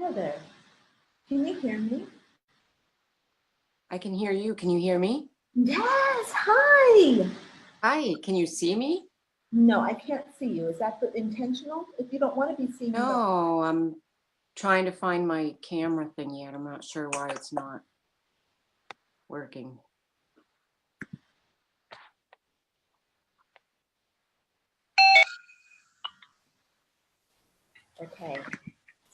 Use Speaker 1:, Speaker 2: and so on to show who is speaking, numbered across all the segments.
Speaker 1: Heather, can you hear me?
Speaker 2: I can hear you. Can you hear me?
Speaker 1: Yes, hi.
Speaker 2: Hi, can you see me?
Speaker 1: No, I can't see you. Is that intentional? If you don't want to be seen, you don't.
Speaker 2: No, I'm trying to find my camera thing yet. I'm not sure why it's not working.
Speaker 1: Okay.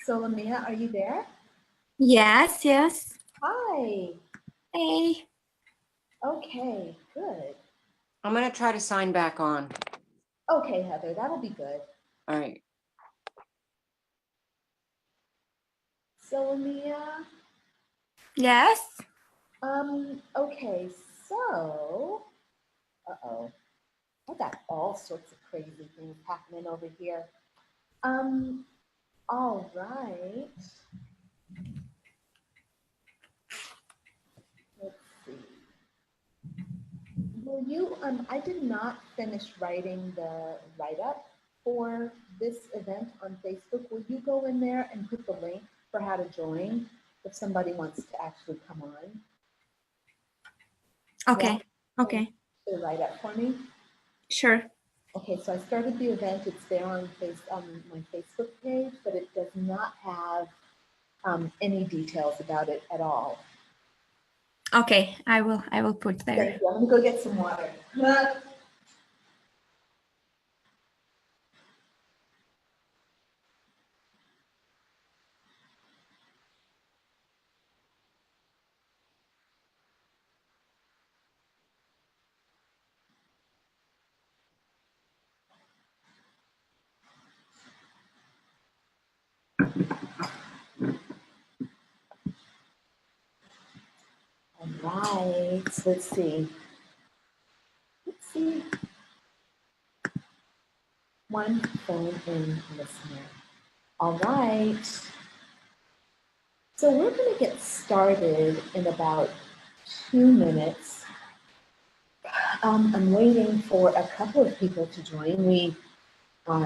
Speaker 1: So, Lamia, are you there?
Speaker 3: Yes, yes.
Speaker 1: Hi.
Speaker 3: Hey.
Speaker 1: Okay, good.
Speaker 2: I'm going to try to sign back on.
Speaker 1: Okay, Heather, that'll be good.
Speaker 2: All right.
Speaker 1: So, Lamia,
Speaker 3: Yes.
Speaker 1: okay, so, uh-oh. I got all sorts of crazy things happening over here. All right. Let's see. Will you, I did not finish writing the write-up for this event on Facebook. Will you go in there and put the link for how to join if somebody wants to actually come on?
Speaker 3: Okay.
Speaker 1: Yeah?
Speaker 3: Okay.
Speaker 1: The write-up for me?
Speaker 3: Sure.
Speaker 1: Okay, so I started the event. It's there on my Facebook page, but it does not have any details about it at all.
Speaker 3: Okay. I will put there.
Speaker 1: Thank you. I'm gonna go get some water. All right, let's see. Let's see. One phone in listener. All right. So we're going to get started in about 2 minutes. I'm waiting for a couple of people to join. We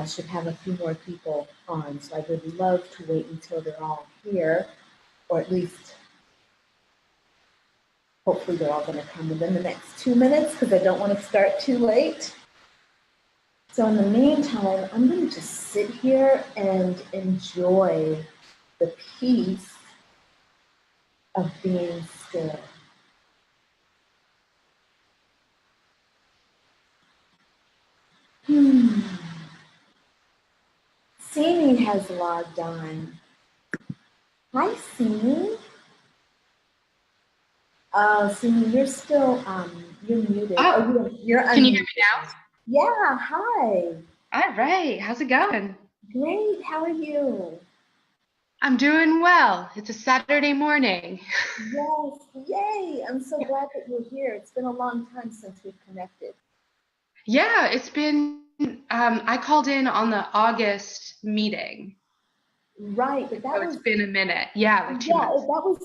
Speaker 1: should have a few more people on, so I would love to wait until they're all here, or at least hopefully they're all going to come within the next 2 minutes because I don't want to start too late. So in the meantime, I'm going to just sit here and enjoy the peace of being still. Simi has logged on. Hi, Simi. Simi, you're still you're muted.
Speaker 4: Oh,
Speaker 1: you're
Speaker 4: can you hear
Speaker 1: unmuted.
Speaker 4: me now?
Speaker 1: Yeah, hi.
Speaker 4: All right, how's it going?
Speaker 1: Great, how are you?
Speaker 4: I'm doing well. It's a Saturday morning.
Speaker 1: Yes, yay. I'm so glad that you're here. It's been a long time since we've connected.
Speaker 4: Yeah, it's been, I called in on the August meeting.
Speaker 1: Right, but that
Speaker 4: So
Speaker 1: was,
Speaker 4: it's been a minute. Yeah, like 2
Speaker 1: yeah,
Speaker 4: months.
Speaker 1: that was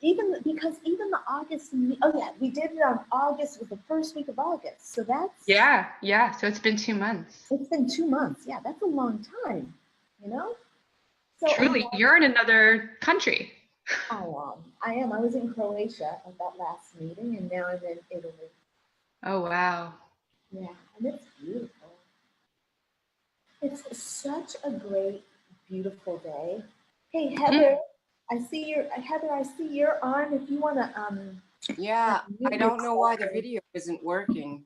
Speaker 1: even the August, oh yeah, we did it on August, with the first week of August. So that's,
Speaker 4: Yeah, so it's been 2 months.
Speaker 1: it's been 2 months. Yeah, that's a long time, you know? So
Speaker 4: Truly, you're in another country.
Speaker 1: I am. I was in Croatia at that last meeting, and now I'm in Italy.
Speaker 4: Oh, wow.
Speaker 1: Yeah, and it's beautiful. It's such a great, beautiful day. Hey, Heather, I see you're on. If you want to
Speaker 2: Yeah,
Speaker 1: mute
Speaker 2: I don't know why the
Speaker 1: yourself.
Speaker 2: video isn't working.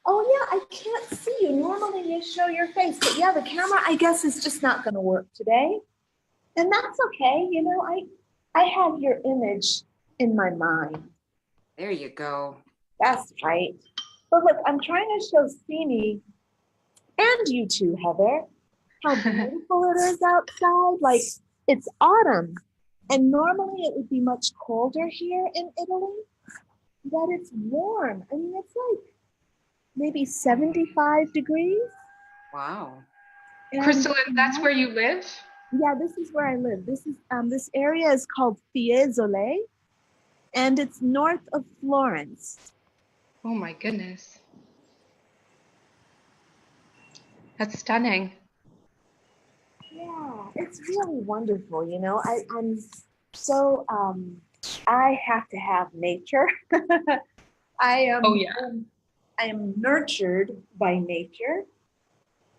Speaker 1: Oh yeah, I can't see you. Normally you show your face, but yeah, the camera I guess is just not going to work today, and that's okay. You know, I have your image in my mind.
Speaker 2: There you go.
Speaker 1: That's right. But look, I'm trying to show Simi and you too, Heather, how beautiful it is outside. Like, it's autumn, and normally it would be much colder here in Italy, but it's warm. I mean, it's like maybe 75 degrees.
Speaker 2: Wow.
Speaker 1: And
Speaker 4: Crystalline, that's where you live?
Speaker 1: yeah, this is where I live. This area is called Fiesole, and it's north of Florence.
Speaker 4: Oh my goodness. That's stunning.
Speaker 1: Yeah, it's really wonderful. I'm so I have to have nature. I am
Speaker 4: Oh yeah.
Speaker 1: I am nurtured by nature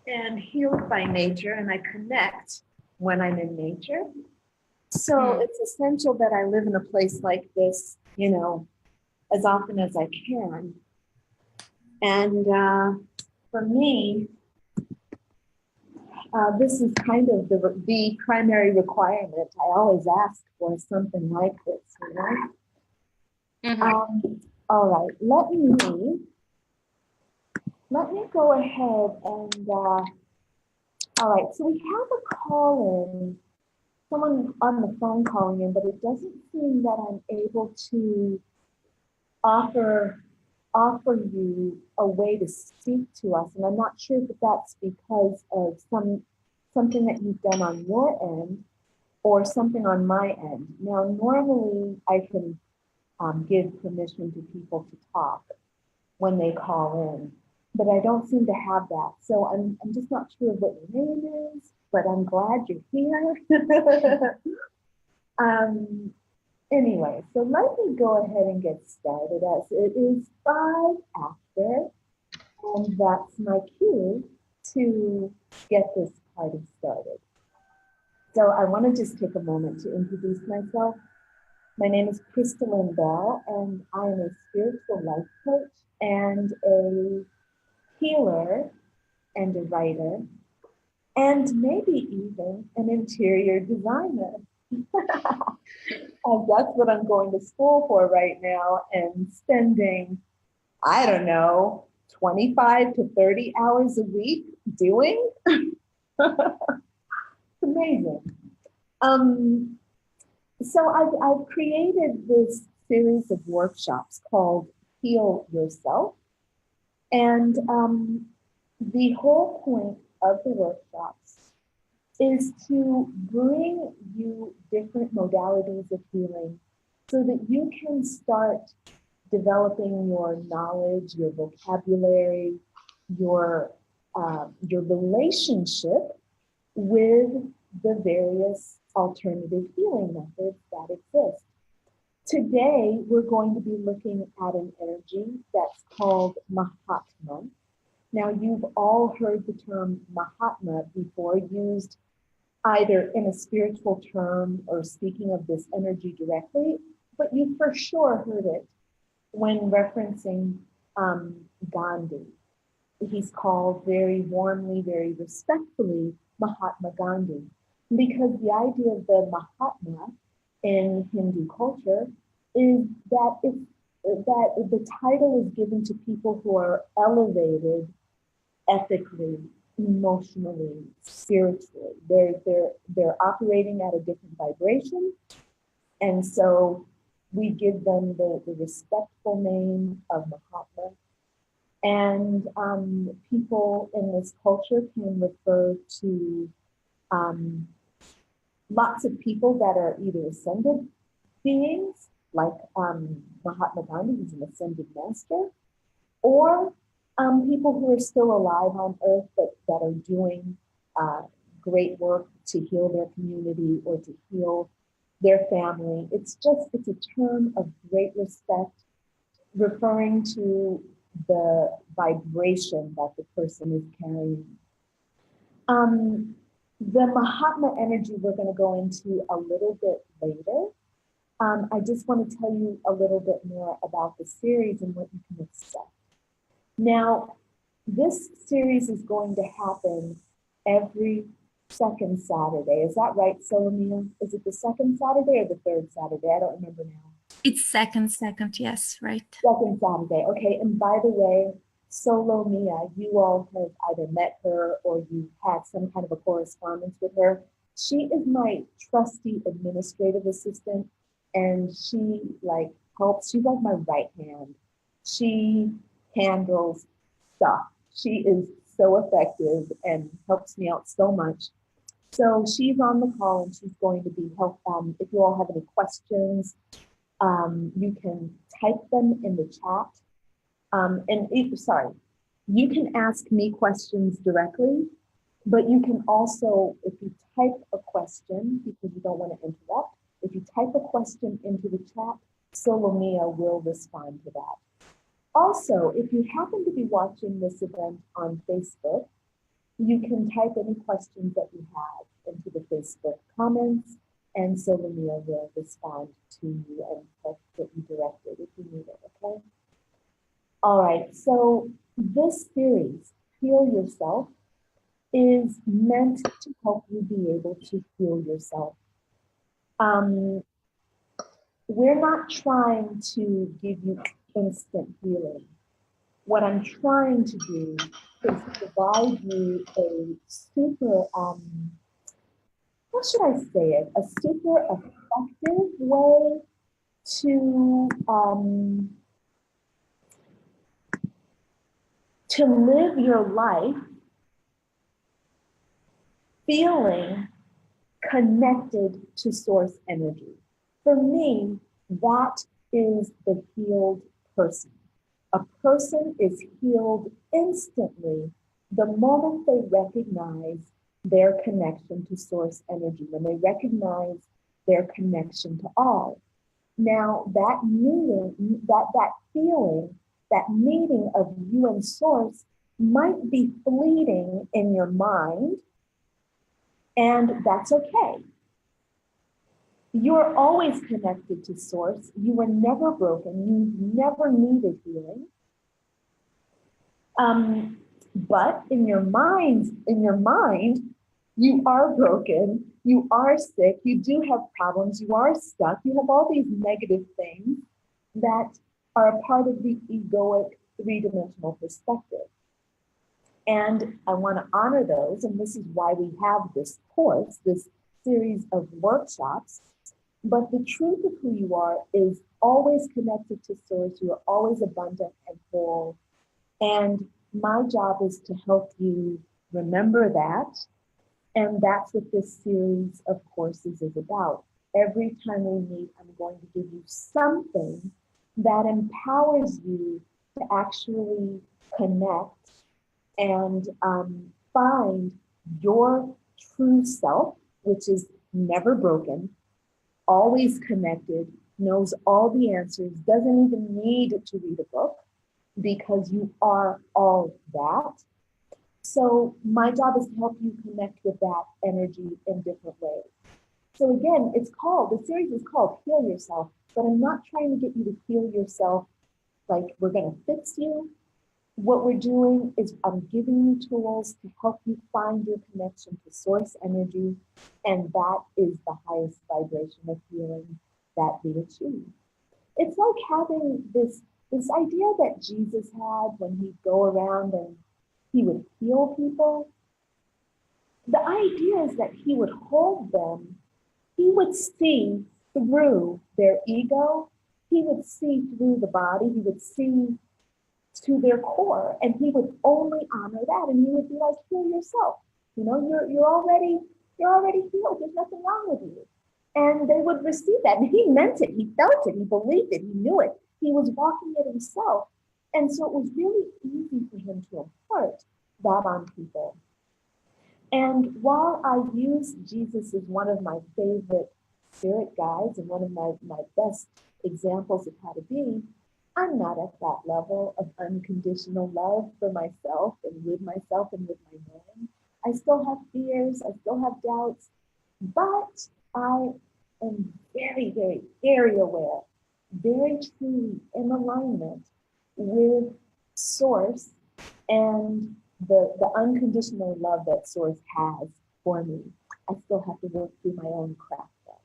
Speaker 1: and healed by nature, and I connect when I'm in nature. So it's essential that I live in a place like this, as often as I can. And for me, this is kind of the primary requirement. I always ask for something like this. All right, let me go ahead and all right. So we have a call in, someone on the phone calling in, but it doesn't seem that I'm able to offer you a way to speak to us, and I'm not sure if that's because of something that you've done on your end or something on my end. Now, normally I can give permission to people to talk when they call in, but I don't seem to have that. So I'm just not sure what your name is, but I'm glad you're here. Anyway, so let me go ahead and get started as it is 5 after, and that's my cue to get this party started. So I want to just take a moment to introduce myself. My name is Crystalline Bell, and I am a spiritual life coach and a healer and a writer, and maybe even an interior designer. And that's what I'm going to school for right now and spending, I don't know, 25 to 30 hours a week doing. It's amazing. So I've created this series of workshops called Heal Yourself. And the whole point of the workshops is to bring you different modalities of healing so that you can start developing your knowledge, your vocabulary, your relationship with the various alternative healing methods that exist. Today, we're going to be looking at an energy that's called Mahatma. Now, you've all heard the term Mahatma before, used either in a spiritual term or speaking of this energy directly, but you for sure heard it when referencing Gandhi. He's called very warmly, very respectfully, Mahatma Gandhi, because the idea of the Mahatma in Hindu culture is that the title is given to people who are elevated ethically, emotionally, spiritually. They're operating at a different vibration, and so we give them the respectful name of Mahatma. And people in this culture can refer to lots of people that are either ascended beings, like Mahatma Gandhi, who's an ascended master, or people who are still alive on Earth but that are doing great work to heal their community or to heal their family. It's a term of great respect, referring to the vibration that the person is carrying. The Mahatma energy we're going to go into a little bit later. I just want to tell you a little bit more about the series and what you can expect. Now, this series is going to happen every second Saturday. Is that right, Solomia? Is it the second Saturday or the third Saturday? I don't remember now.
Speaker 3: It's second, yes, right.
Speaker 1: Second Saturday, okay. And by the way, Solomia, you all have either met her or you've had some kind of a correspondence with her. She is my trusty administrative assistant, and she helps. She's like my right hand. She handles stuff. She is so effective and helps me out so much. So she's on the call and she's going to be help. If you all have any questions, you can type them in the chat. You can ask me questions directly, But you can also, if you type a question, because you don't want to interrupt, if you type a question into the chat, Solomia will respond to that. Also, if you happen to be watching this event on Facebook, you can type any questions that you have into the Facebook comments, and Solomia will respond to you and help get you directed if you need it, okay? All right, so this series, Heal Yourself, is meant to help you be able to heal yourself. We're not trying to give you instant healing. What I'm trying to do is provide you a super, how should I say it? A super effective way to live your life feeling connected to source energy. For me, that is the healed person. A person is healed instantly the moment they recognize their connection to source energy, when they recognize their connection to all. Now, that meaning, that feeling, that meeting of you and source might be fleeting in your mind, and that's okay. You're always connected to source. You were never broken. You never needed healing. But in your mind, you are broken. You are sick. You do have problems. You are stuck. You have all these negative things that are a part of the egoic three-dimensional perspective. And I want to honor those. And this is why we have this course, this series of workshops. But the truth of who you are is always connected to source. You are always abundant and whole. And my job is to help you remember that. And that's what this series of courses is about. Every time we meet, I'm going to give you something that empowers you to actually connect and find your true self, which is never broken, always connected, knows all the answers, doesn't even need to read a book because you are all that. So my job is to help you connect with that energy in different ways. So again, the series is called Heal Yourself, but I'm not trying to get you to heal yourself like we're gonna fix you. What we're doing is I'm giving you tools to help you find your connection to source energy, and that is the highest vibration of healing that we achieve. It's like having this idea that Jesus had when he'd go around and he would heal people. The idea is that he would hold them, he would see through their ego, he would see through the body, he would see to their core, and he would only honor that, and he would be like, heal yourself. You know, you're already healed. There's nothing wrong with you. And they would receive that. And he meant it, he felt it, he believed it, he knew it. He was walking it himself. And so it was really easy for him to impart that on people. And while I use Jesus as one of my favorite spirit guides and one of my best examples of how to be, I'm not at that level of unconditional love for myself and with my knowing. I still have fears, I still have doubts, but I am very, very, very aware, very truly in alignment with Source and the unconditional love that Source has for me. I still have to work through my own crap though,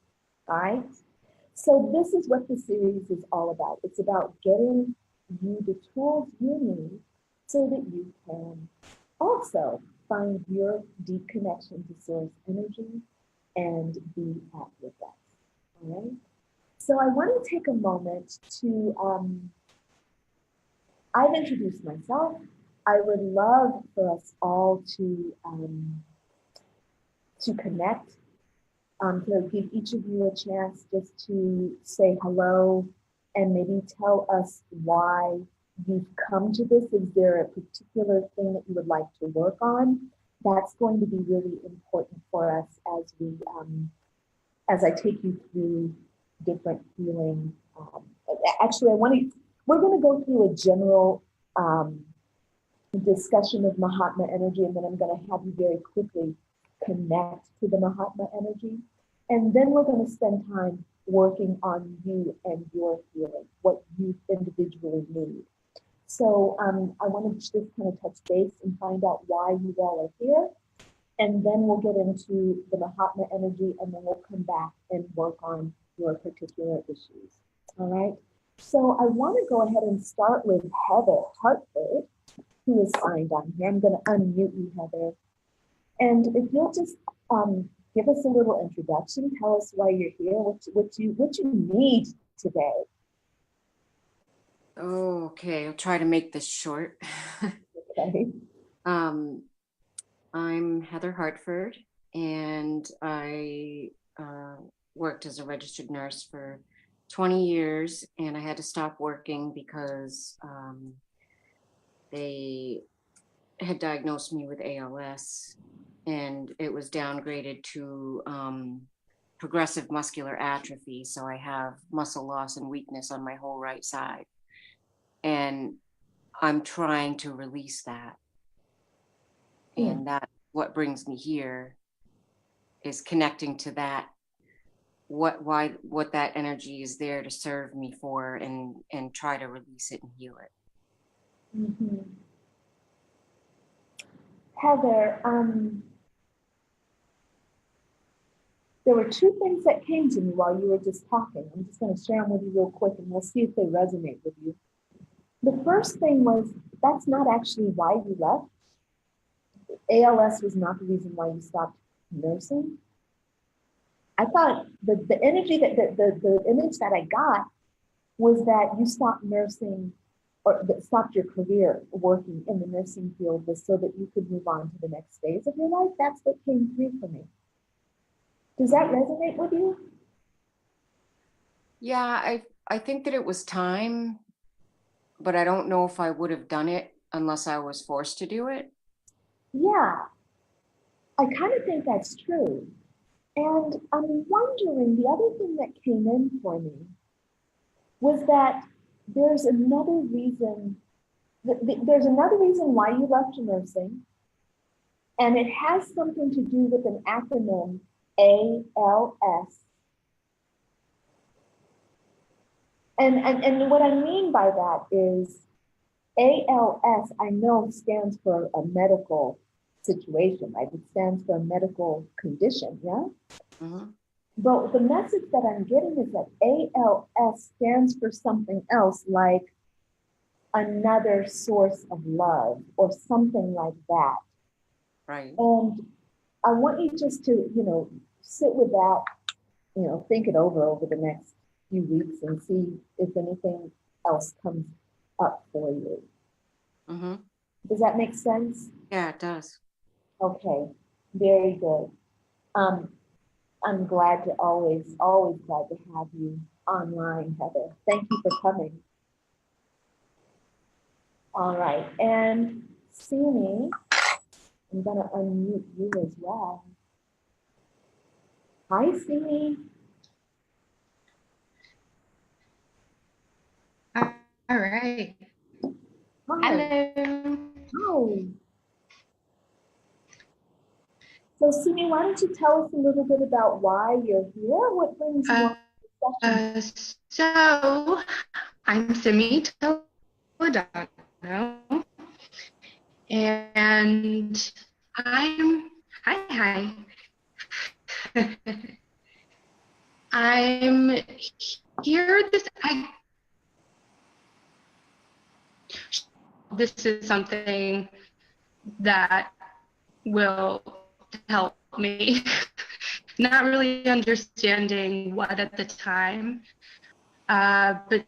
Speaker 1: all right? So this is what the series is all about. It's about getting you the tools you need so that you can also find your deep connection to source energy and be at your best, all right? So I want to take a moment to, I've introduced myself. I would love for us all to connect. To give each of you a chance just to say hello and maybe tell us why you've come to this. Is there a particular thing that you would like to work on? that's going to be really important for us as we, as I take you through different healing. Actually, we're going to go through a general discussion of Mahatma energy, and then I'm going to have you very quickly connect to the Mahatma energy. And then we're going to spend time working on you and your healing, what you individually need. So I want to just kind of touch base and find out why you all are here. And then we'll get into the Mahatma energy, and then we'll come back and work on your particular issues. All right. So I want to go ahead and start with Heather Hartford, who is signed on here. I'm going to unmute you, Heather. And if you'll just give us a little introduction, tell us why you're here, what you need today.
Speaker 2: Okay, I'll try to make this short.
Speaker 1: Okay.
Speaker 2: I'm Heather Hartford, and I worked as a registered nurse for 20 years, and I had to stop working because they had diagnosed me with ALS, and it was downgraded to progressive muscular atrophy. So I have muscle loss and weakness on my whole right side. And I'm trying to release that. And that's what brings me here, is connecting to that, what that energy is there to serve me for, and try to release it and heal it.
Speaker 1: Mm-hmm. Heather, there were two things that came to me while you were just talking. I'm just going to share them with you real quick, and we'll see if they resonate with you. The first thing was, that's not actually why you left. ALS was not the reason why you stopped nursing. I thought the energy the image that I got was that you stopped nursing, or that stopped your career working in the nursing field, was so that you could move on to the next phase of your life. That's what came through for me. Does that resonate with you?
Speaker 2: Yeah, I think that it was time, but I don't know if I would have done it unless I was forced to do it.
Speaker 1: Yeah, I kind of think that's true. And I'm wondering, the other thing that came in for me was that there's another reason why you left nursing, and it has something to do with an acronym, ALS. And what I mean by that is ALS, I know, stands for a medical situation, right? It stands for a medical condition, yeah?
Speaker 2: Mm-hmm.
Speaker 1: But the message that I'm getting is that ALS stands for something else, like another source of love or something like that.
Speaker 2: Right.
Speaker 1: And I want you just to, sit with that, think it over the next few weeks and see if anything else comes up for you.
Speaker 2: Mm-hmm.
Speaker 1: Does that make sense?
Speaker 2: Yeah, it does.
Speaker 1: Okay, very good. I'm glad to always glad to have you online, Heather. Thank you for coming. All right, and Sini, I'm gonna unmute you as well. Hi, Sini.
Speaker 4: All right.
Speaker 1: Hi.
Speaker 4: Hello.
Speaker 1: Hi. So, Sini, why don't you tell us a little bit about why you're here? What brings you on the session?
Speaker 4: So I'm Simi Toledano, and hi. I'm here. This is something that will help me. Not really understanding what at the time, but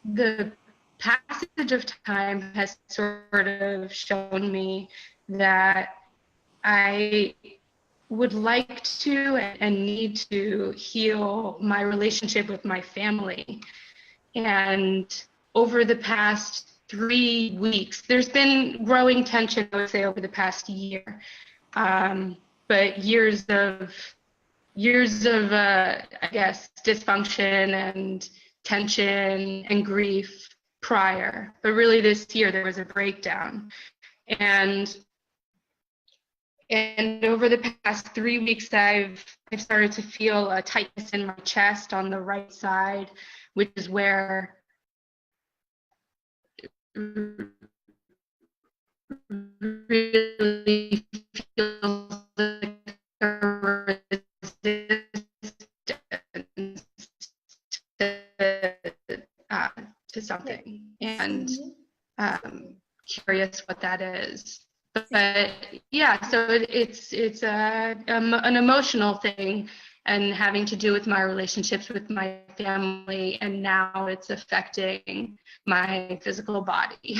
Speaker 4: the passage of time has sort of shown me that I would like to and need to heal my relationship with my family. And over the past 3 weeks, there's been growing tension, I would say, over the past year. but years of I guess dysfunction and tension and grief prior. But really this year there was a breakdown. And over the past 3 weeks, I've started to feel a tightness in my chest on the right side, which is where really feels like a resistance to something, and curious what that is. But yeah, so it's an emotional thing, and having to do with my relationships with my family, and now it's affecting my physical body.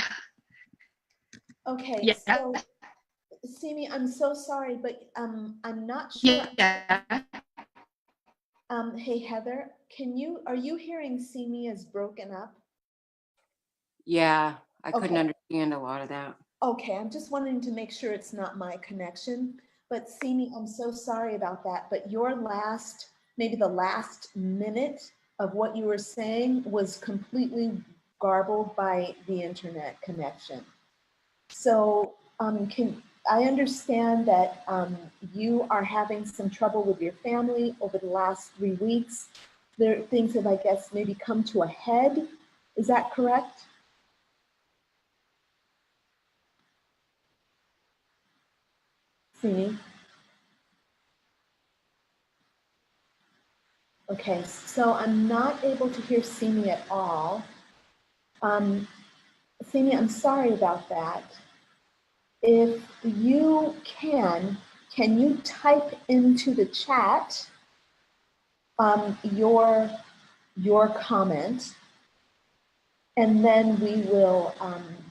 Speaker 1: Okay,
Speaker 4: Yeah.
Speaker 1: so Simi, I'm so sorry, but I'm not sure.
Speaker 4: Yeah.
Speaker 1: Hey Heather, are you hearing Simi as broken up?
Speaker 2: Yeah, I couldn't
Speaker 1: Okay.
Speaker 2: understand a lot of that.
Speaker 1: Okay, I'm just wanting to make sure it's not my connection. But Simi, I'm so sorry about that. But maybe the last minute of what you were saying was completely garbled by the internet connection. So I understand that you are having some trouble with your family over the last 3 weeks. Things have, I guess, maybe come to a head. Is that correct? Simi? Okay, so I'm not able to hear Simi at all. Simi, I'm sorry about that. If you can you type into the chat your comment, and then we will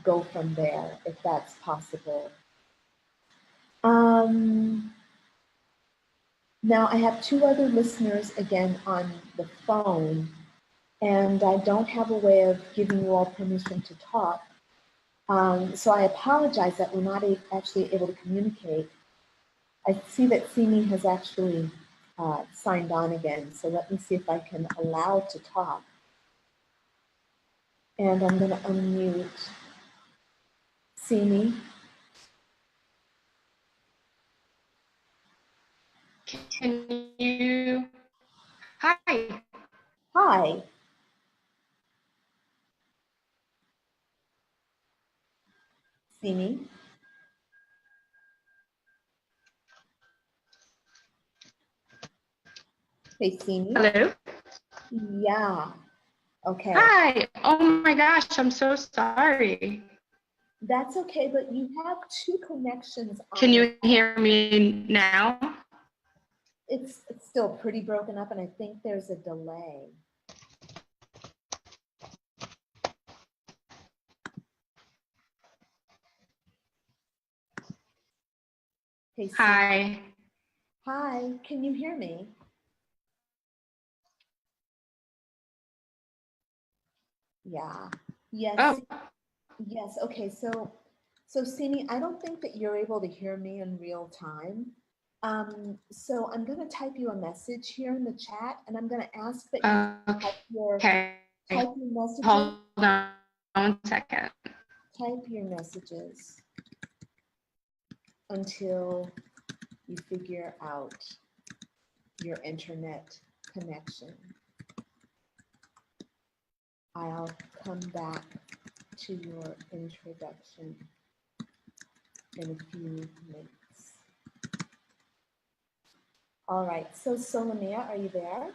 Speaker 1: go from there if that's possible. Now I have 2 other listeners again on the phone, and I don't have a way of giving you all permission to talk. So I apologize that we're not actually able to communicate. I see that Simi has actually signed on again, so let me see if I can allow to talk. And I'm going to unmute Simi.
Speaker 4: Can you? Hi.
Speaker 1: Hi. Simi. Hey, Simi.
Speaker 4: Hello.
Speaker 1: Yeah. Okay.
Speaker 4: Hi. Oh my gosh, I'm so sorry.
Speaker 1: That's okay, but you have 2 connections on.
Speaker 4: Can you hear me now?
Speaker 1: It's still pretty broken up, and I think there's a delay. Hey, Simi.
Speaker 4: Hi.
Speaker 1: Hi, can you hear me? Yeah. Yes.
Speaker 4: Oh.
Speaker 1: Yes. Okay. So Simi, I don't think that you're able to hear me in real time. So I'm going to type you a message here in the chat, and I'm going to ask that you
Speaker 4: Okay.
Speaker 1: type your messages.
Speaker 4: Hold on 1 second.
Speaker 1: Type your messages until you figure out your internet connection. I'll come back to your introduction in a few minutes. All right, so Solomia, are you there?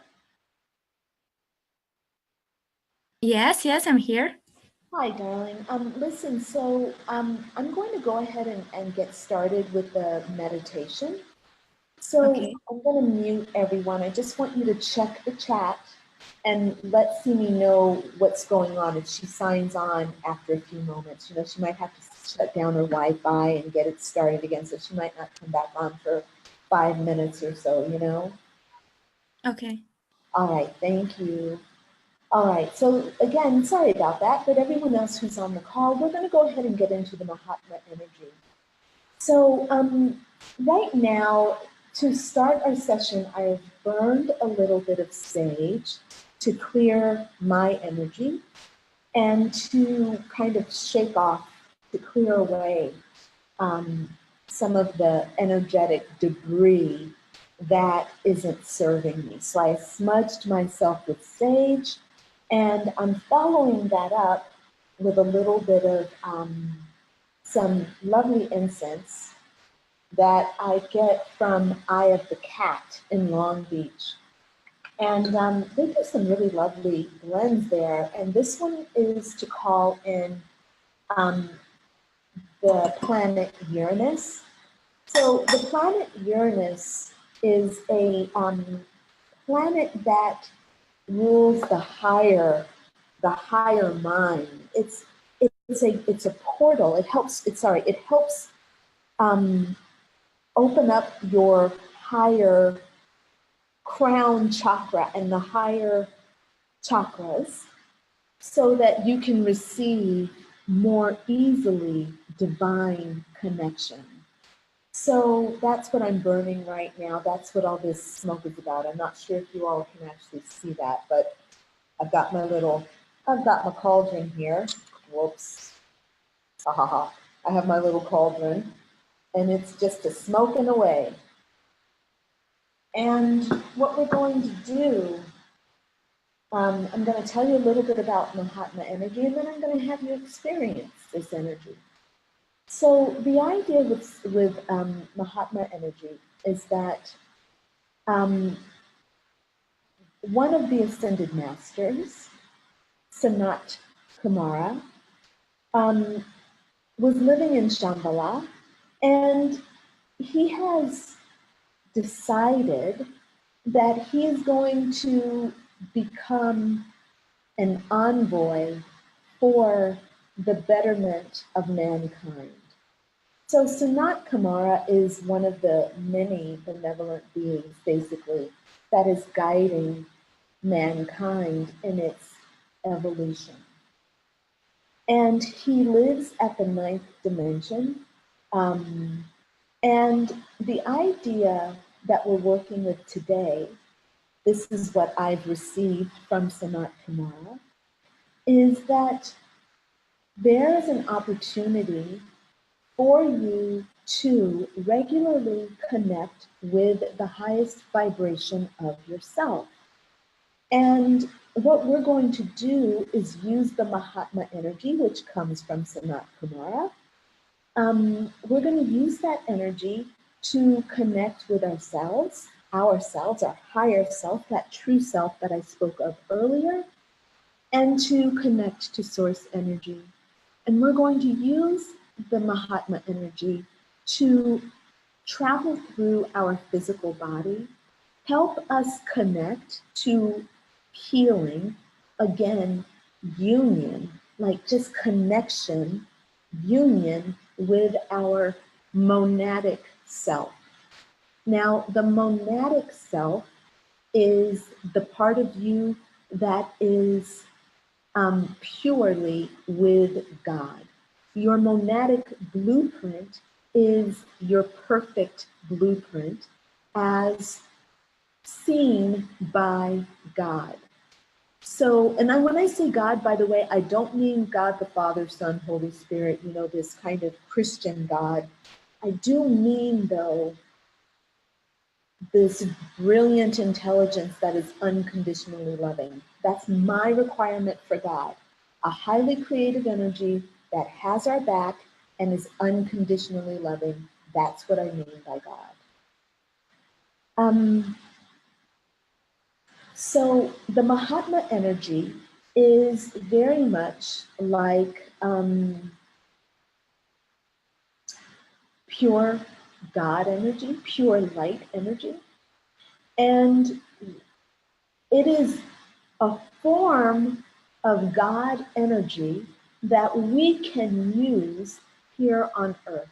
Speaker 3: Yes, I'm here.
Speaker 1: Hi, darling. Listen, so I'm going to go ahead and get started with the meditation. So
Speaker 3: Okay.
Speaker 1: I'm going to mute everyone. I just want you to check the chat and let Simi know what's going on if she signs on after a few moments. You know, she might have to shut down her Wi-Fi and get it started again, so she might not come back on for 5 minutes or so, you know?
Speaker 3: Okay.
Speaker 1: All right, thank you. All right, so again, sorry about that, but everyone else who's on the call, we're going to go ahead and get into the Mahatma energy. So right now, to start our session, I've burned a little bit of sage to clear my energy and to kind of shake off, to clear away some of the energetic debris that isn't serving me. So I smudged myself with sage, and I'm following that up with a little bit of some lovely incense that I get from Eye of the Cat in Long Beach. And they do some really lovely blends there. And this one is to call in the planet Uranus. So the planet Uranus is a planet that rules the higher mind. It's a portal. It helps. It helps open up your higher crown chakra and the higher chakras so that you can receive more easily divine connection. So that's what I'm burning right now. That's what all this smoke is about. I'm not sure if you all can actually see that, but I've got my cauldron here. Whoops. I have my little cauldron, and it's just a smoking away. And what we're going to do, I'm going to tell you a little bit about Mahatma energy, and then I'm going to have you experience this energy. So the idea with Mahatma energy is that one of the ascended masters, Sanat Kumara, was living in Shambhala, and he has decided that he is going to become an envoy for the betterment of mankind. So Sanat Kumara is one of the many benevolent beings, basically, that is guiding mankind in its evolution. And he lives at the 9th dimension. And the idea that we're working with today, this is what I've received from Sanat Kumara, is that there is an opportunity for you to regularly connect with the highest vibration of yourself. And what we're going to do is use the Mahatma energy, which comes from Sanat Kumara. We're going to use that energy to connect with ourselves, our higher self, that true self that I spoke of earlier, and to connect to source energy. And we're going to use the Mahatma energy to travel through our physical body, help us connect to healing, again, union, like just connection, union with our monadic self. Now, the monadic self is the part of you that is purely with God. Your monadic blueprint is your perfect blueprint as seen by God. So, and when I say God, by the way, I don't mean God the Father, Son, Holy Spirit, this kind of Christian God. I do mean, though, this brilliant intelligence that is unconditionally loving. That's my requirement for God. A highly creative energy that has our back and is unconditionally loving. That's what I mean by God. So the Mahatma energy is very much like pure God energy, pure light energy. And it is a form of God energy that we can use here on earth.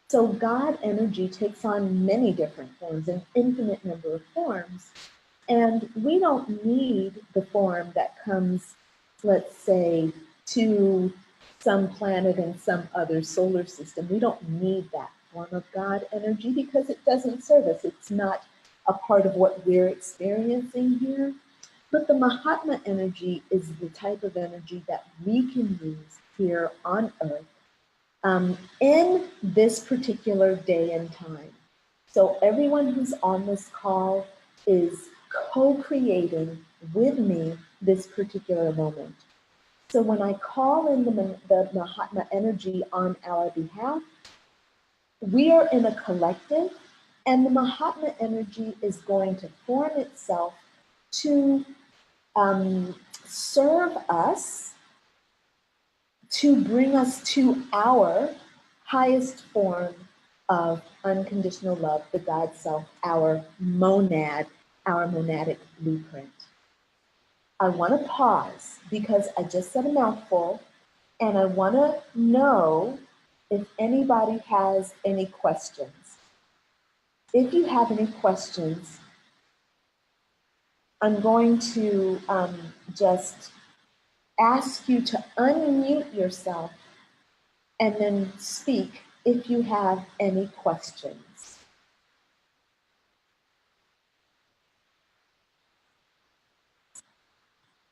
Speaker 1: So God energy takes on many different forms, an infinite number of forms. And we don't need the form that comes, let's say, to some planet in some other solar system. We don't need that form of God energy because it doesn't serve us. It's not a part of what we're experiencing here. But the Mahatma energy is the type of energy that we can use here on Earth in this particular day and time. So everyone who's on this call is co-creating with me this particular moment. So when I call in the Mahatma energy on our behalf, we are in a collective, and the Mahatma energy is going to form itself to serve us, to bring us to our highest form of unconditional love, the God self, our monad, our monadic blueprint. I want to pause because I just said a mouthful, and I want to know if anybody has any questions. If you have any questions, I'm going to just ask you to unmute yourself and then speak if you have any questions.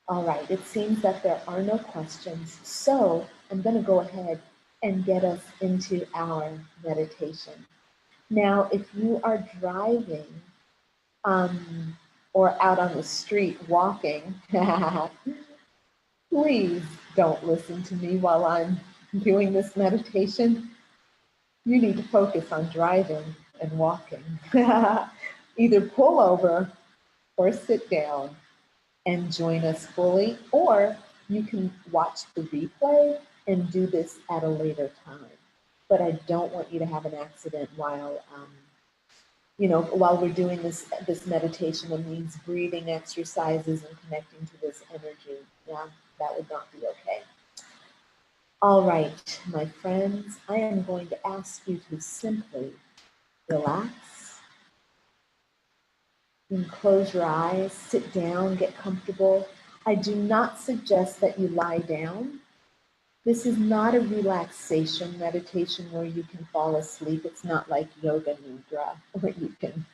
Speaker 1: All right, it seems that there are no questions, so I'm going to go ahead and get us into our meditation. Now, if you are driving or out on the street walking, please don't listen to me while I'm doing this meditation. You need to focus on driving and walking. Either pull over or sit down and join us fully, or you can watch the replay and do this at a later time. But I don't want you to have an accident while while we're doing this meditation and these breathing exercises and connecting to this energy. Yeah, that would not be okay. All right, my friends, I am going to ask you to simply relax and close your eyes, sit down, get comfortable. I do not suggest that you lie down. This is not a relaxation meditation where you can fall asleep. It's not like yoga nidra where you can,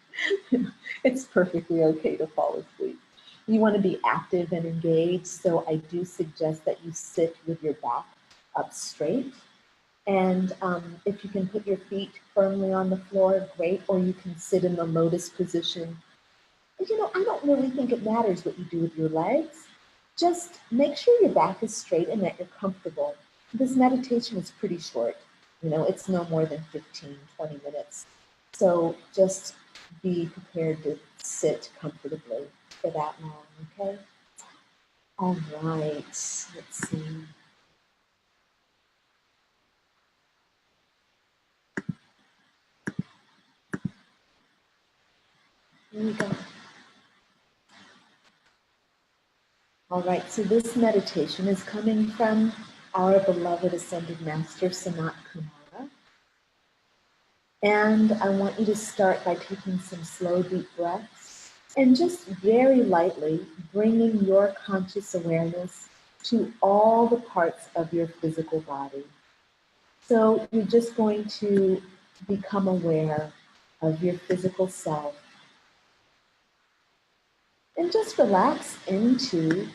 Speaker 1: it's perfectly okay to fall asleep. You want to be active and engaged, so I do suggest that you sit with your back up straight. And if you can put your feet firmly on the floor, great, or you can sit in the lotus position. I don't really think it matters what you do with your legs. Just make sure your back is straight and that you're comfortable. This meditation is pretty short. It's no more than 15, 20 minutes. So just be prepared to sit comfortably for that long, okay? All right, let's see. Here we go. All right, so this meditation is coming from our beloved Ascended Master, Sanat Kumara. And I want you to start by taking some slow, deep breaths and just very lightly bringing your conscious awareness to all the parts of your physical body. So you're just going to become aware of your physical self and just relax into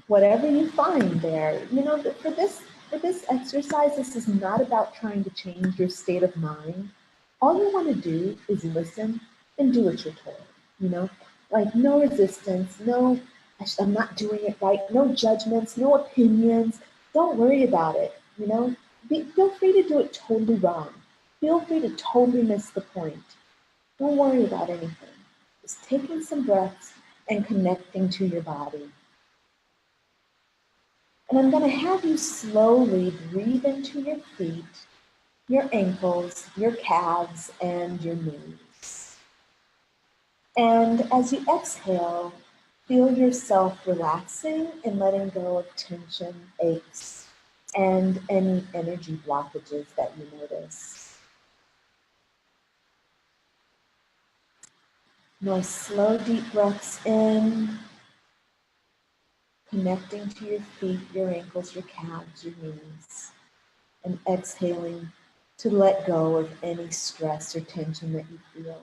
Speaker 1: whatever you find there. For this exercise, this is not about trying to change your state of mind. All you want to do is listen and do what you're told, like no resistance, no, I'm not doing it right, no judgments, no opinions. Don't worry about it, feel free to do it totally wrong. Feel free to totally miss the point. Don't worry about anything. Just taking some breaths and connecting to your body. And I'm going to have you slowly breathe into your feet, your ankles, your calves, and your knees. And as you exhale, feel yourself relaxing and letting go of tension, aches, and any energy blockages that you notice. Nice slow, deep breaths in, connecting to your feet, your ankles, your calves, your knees, and exhaling to let go of any stress or tension that you feel.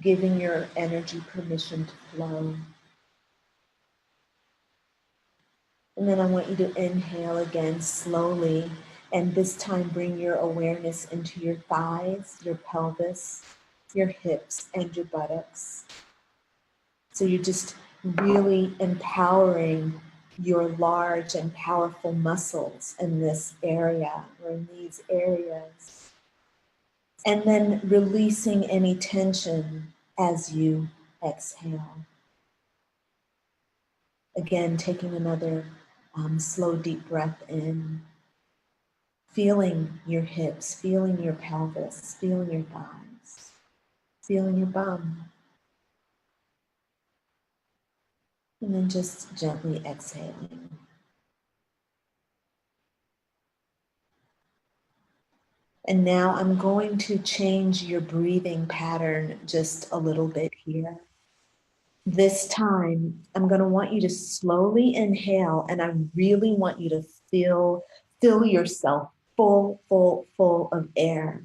Speaker 1: Giving your energy permission to flow. And then I want you to inhale again slowly, and this time bring your awareness into your thighs, your pelvis, your hips, and your buttocks. So you're just really empowering your large and powerful muscles in this area or in these areas. And then releasing any tension as you exhale. Again, taking another slow, deep breath in. Feeling your hips, feeling your pelvis, feeling your thighs, feeling your bum. And then just gently exhaling. And now I'm going to change your breathing pattern just a little bit here. This time, I'm going to want you to slowly inhale, and I really want you to fill yourself full of air.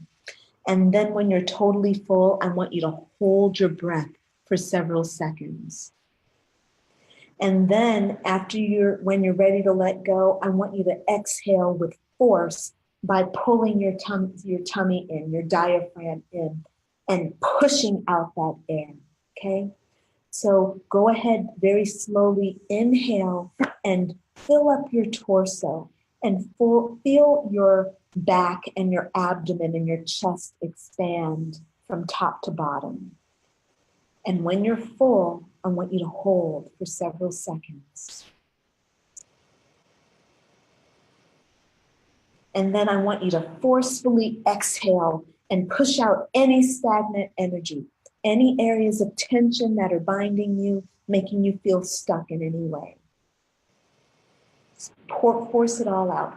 Speaker 1: And then when you're totally full, I want you to hold your breath for several seconds. And then when you're ready to let go, I want you to exhale with force by pulling your tummy in, your diaphragm in, and pushing out that air, okay? So go ahead, very slowly inhale and fill up your torso and feel your back and your abdomen and your chest expand from top to bottom. And when you're full, I want you to hold for several seconds. And then I want you to forcefully exhale and push out any stagnant energy, any areas of tension that are binding you, making you feel stuck in any way. Force it all out.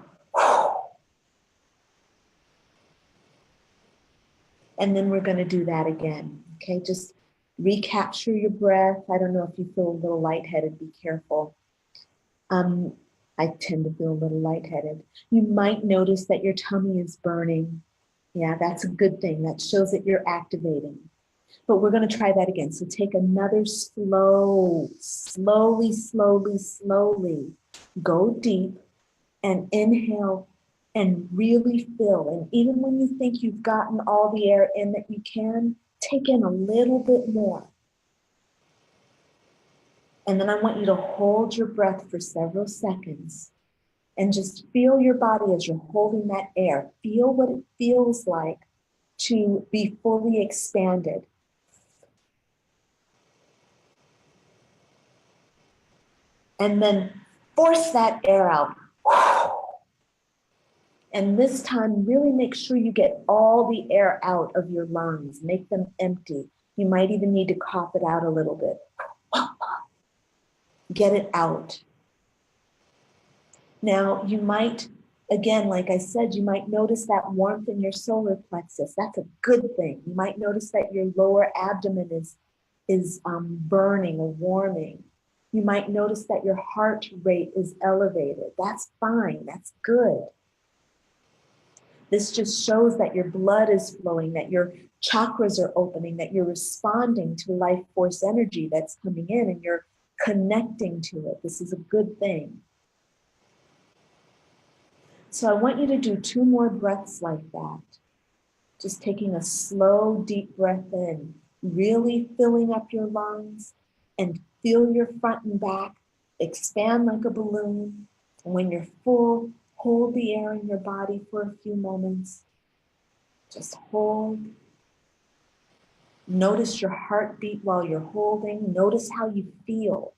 Speaker 1: And then we're going to do that again. Okay, just recapture your breath. I don't know if you feel a little lightheaded, be careful. I tend to feel a little lightheaded. You might notice that your tummy is burning. Yeah, that's a good thing. That shows that you're activating. But we're going to try that again. So take another slowly go deep and inhale and really fill. And even when you think you've gotten all the air in that you can, take in a little bit more. And then I want you to hold your breath for several seconds and just feel your body as you're holding that air. Feel what it feels like to be fully expanded. And then force that air out. And this time, really make sure you get all the air out of your lungs. Make them empty. You might even need to cough it out a little bit. Get it out. Now, you might, again, like I said, you might notice that warmth in your solar plexus. That's a good thing. You might notice that your lower abdomen is burning or warming. You might notice that your heart rate is elevated. That's fine. That's good. This just shows that your blood is flowing, that your chakras are opening, that you're responding to life force energy that's coming in and you're connecting to it. This is a good thing. So I want you to do 2 more breaths like that. Just taking a slow, deep breath in, really filling up your lungs, and feel your front and back expand like a balloon. And when you're full, hold the air in your body for a few moments. Just hold. Notice your heartbeat while you're holding. Notice how you feel.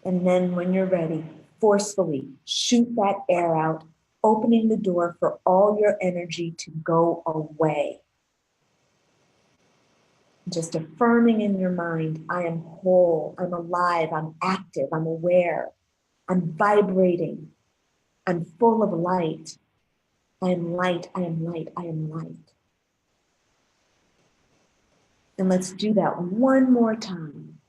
Speaker 1: And then when you're ready, forcefully shoot that air out, opening the door for all your energy to go away. Just affirming in your mind, I am whole, I'm alive, I'm active, I'm aware, I'm vibrating, I'm full of light. I am light, I am light, I am light. And let's do that one more time.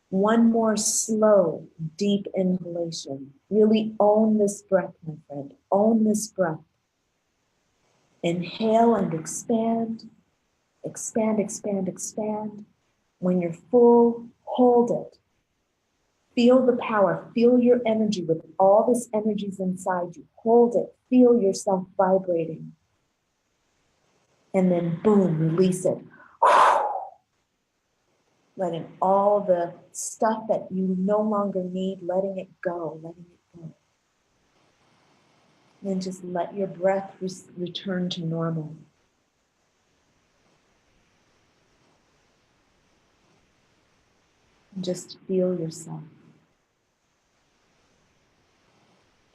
Speaker 1: One more slow, deep inhalation. Really own this breath, my friend. Own this breath. Inhale and expand. Expand, expand, expand. When you're full, hold it. Feel the power. Feel your energy with all this energy's inside you. Hold it. Feel yourself vibrating. And then boom, release it. Letting all the stuff that you no longer need, letting it go, letting it go. Then just let your breath return to normal. And just feel yourself.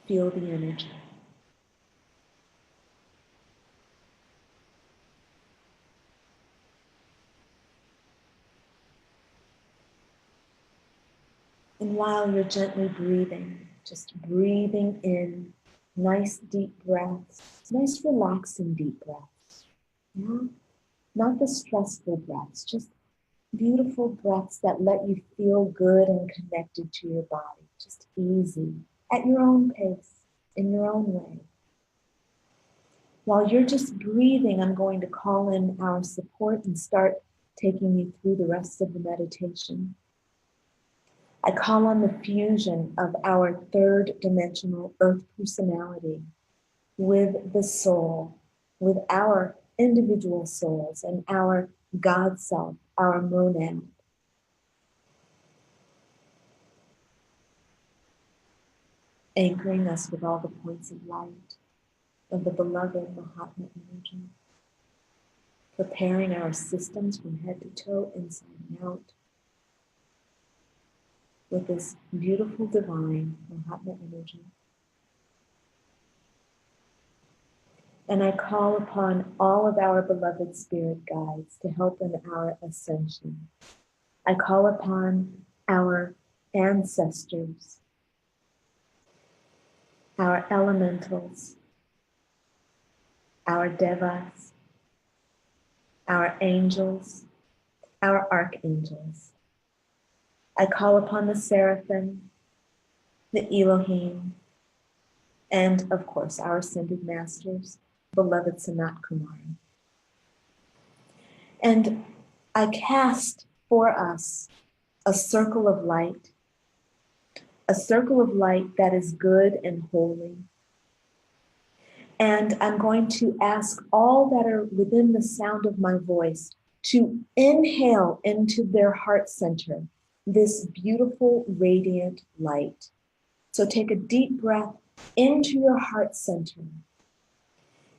Speaker 1: Feel the energy. And while you're gently breathing, just breathing in nice deep breaths, nice relaxing deep breaths. Yeah? Not the stressful breaths, just beautiful breaths that let you feel good and connected to your body. Just easy, at your own pace, in your own way. While you're just breathing, I'm going to call in our support and start taking you through the rest of the meditation. I call on the fusion of our third dimensional earth personality with the soul, with our individual souls and our God self, our monad. Anchoring us with all the points of light of the beloved Mahatma energy. Preparing our systems from head to toe, inside and out, with this beautiful divine Mahatma energy. And I call upon all of our beloved spirit guides to help in our ascension. I call upon our ancestors, our elementals, our devas, our angels, our archangels. I call upon the seraphim, the Elohim, and of course our ascended masters, beloved Sanat Kumara. And I cast for us a circle of light that is good and holy. And I'm going to ask all that are within the sound of my voice to inhale into their heart center this beautiful, radiant light. So take a deep breath into your heart center.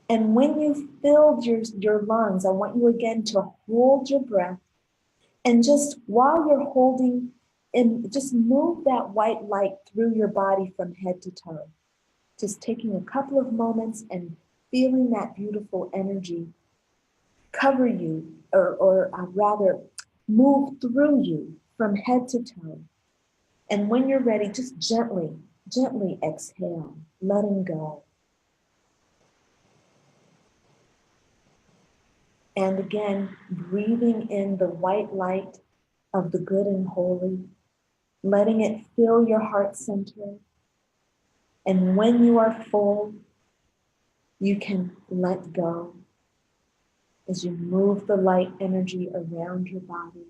Speaker 1: And when you've filled your lungs, I want you again to hold your breath. And just while you're holding, and just move that white light through your body from head to toe. Just taking a couple of moments and feeling that beautiful energy cover you, or rather move through you from head to toe. And when you're ready, just gently, gently exhale, letting go. And again, breathing in the white light of the good and holy, letting it fill your heart center. And when you are full, you can let go as you move the light energy around your body.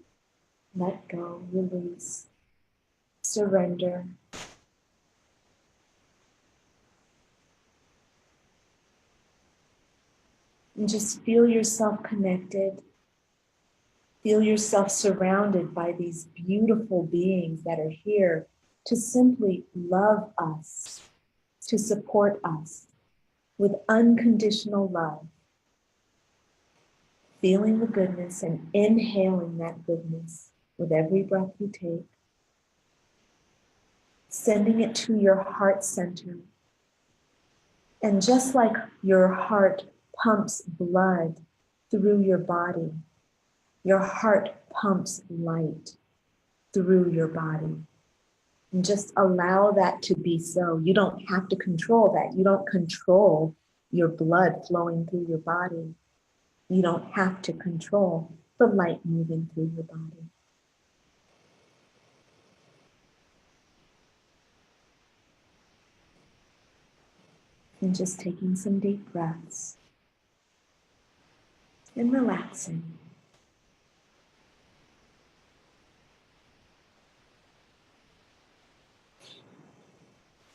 Speaker 1: Let go, release, surrender. And just feel yourself connected. Feel yourself surrounded by these beautiful beings that are here to simply love us, to support us with unconditional love. Feeling the goodness and inhaling that goodness with every breath you take. Sending it to your heart center. And just like your heart pumps blood through your body, your heart pumps light through your body. And just allow that to be so. You don't have to control that. You don't control your blood flowing through your body. You don't have to control the light moving through your body. And just taking some deep breaths and relaxing.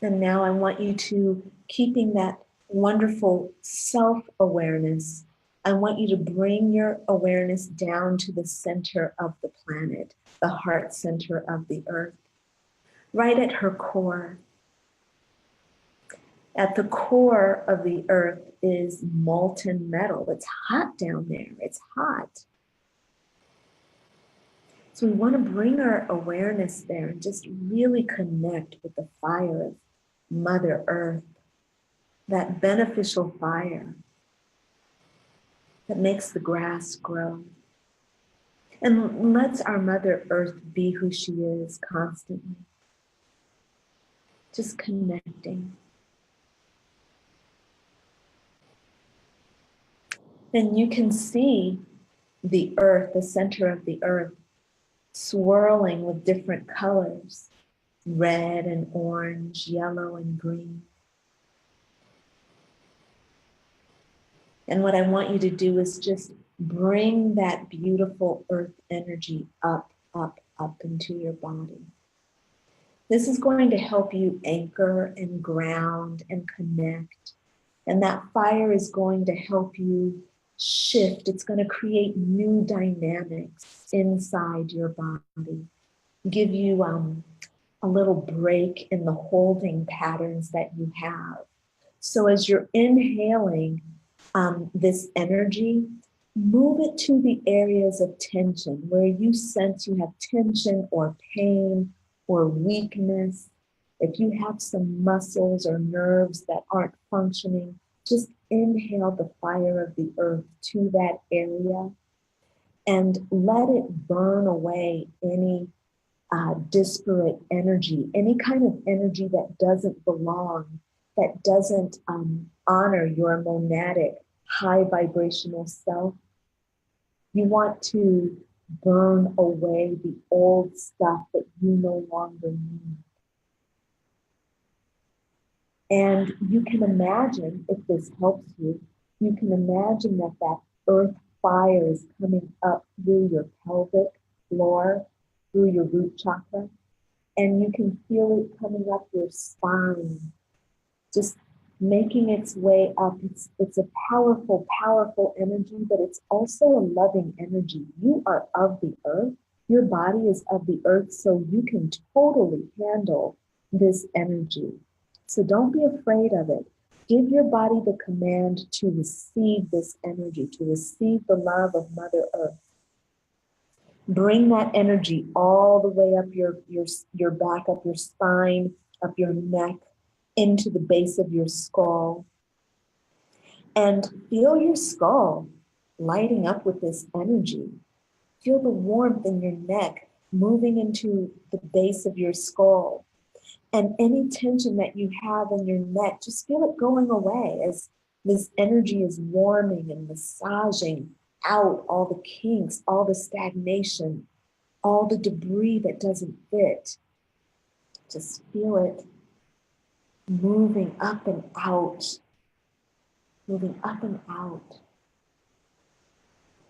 Speaker 1: And now I want you to, keeping that wonderful self-awareness, I want you to bring your awareness down to the center of the planet, the heart center of the earth, right at her core. At the core of the earth is molten metal. It's hot down there. It's hot. So we want to bring our awareness there and just really connect with the fire of Mother Earth, that beneficial fire that makes the grass grow. And lets our Mother Earth be who she is constantly. Just connecting. And you can see the earth, the center of the earth, swirling with different colors, red and orange, yellow and green. And what I want you to do is just bring that beautiful earth energy up, up, up into your body. This is going to help you anchor and ground and connect. And that fire is going to help you shift. It's going to create new dynamics inside your body, give you a little break in the holding patterns that you have. So as you're inhaling this energy, move it to the areas of tension where you sense you have tension or pain or weakness. If you have some muscles or nerves that aren't functioning, just inhale the fire of the earth to that area and let it burn away any disparate energy, any kind of energy that doesn't belong, that doesn't honor your monadic high vibrational self. You want to burn away the old stuff that you no longer need. And you can imagine, if this helps you, you can imagine that that earth fire is coming up through your pelvic floor, through your root chakra, and you can feel it coming up your spine, just making its way up. It's a powerful, powerful energy, but it's also a loving energy. You are of the earth. Your body is of the earth, so you can totally handle this energy. So don't be afraid of it. Give your body the command to receive this energy, to receive the love of Mother Earth. Bring that energy all the way up your back, up your spine, up your neck, into the base of your skull. And feel your skull lighting up with this energy. Feel the warmth in your neck moving into the base of your skull. And any tension that you have in your neck, just feel it going away as this energy is warming and massaging out all the kinks, all the stagnation, all the debris that doesn't fit. Just feel it moving up and out, moving up and out.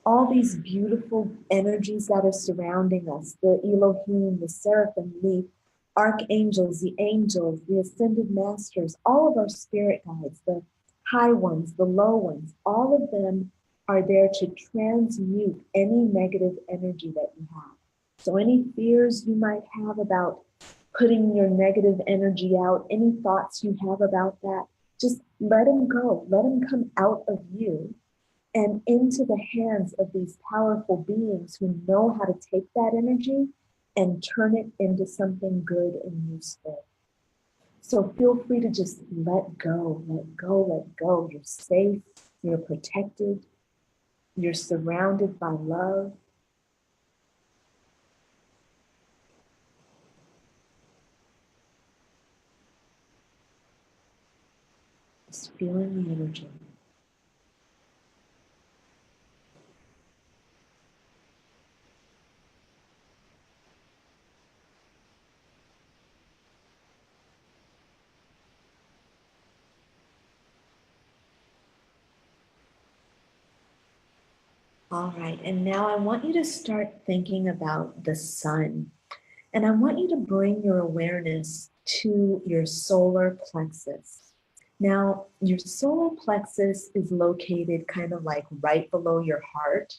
Speaker 1: All these beautiful energies that are surrounding us, the Elohim, the Seraphim, the archangels, the angels, the ascended masters, all of our spirit guides, the high ones, the low ones, all of them are there to transmute any negative energy that you have. So any fears you might have about putting your negative energy out, any thoughts you have about that, just let them go. Let them come out of you and into the hands of these powerful beings who know how to take that energy and turn it into something good and useful. So feel free to just let go, let go, let go. You're safe, you're protected, you're surrounded by love. Just feeling the energy. All right, and now I want you to start thinking about the sun. And I want you to bring your awareness to your solar plexus. Now, your solar plexus is located kind of like right below your heart.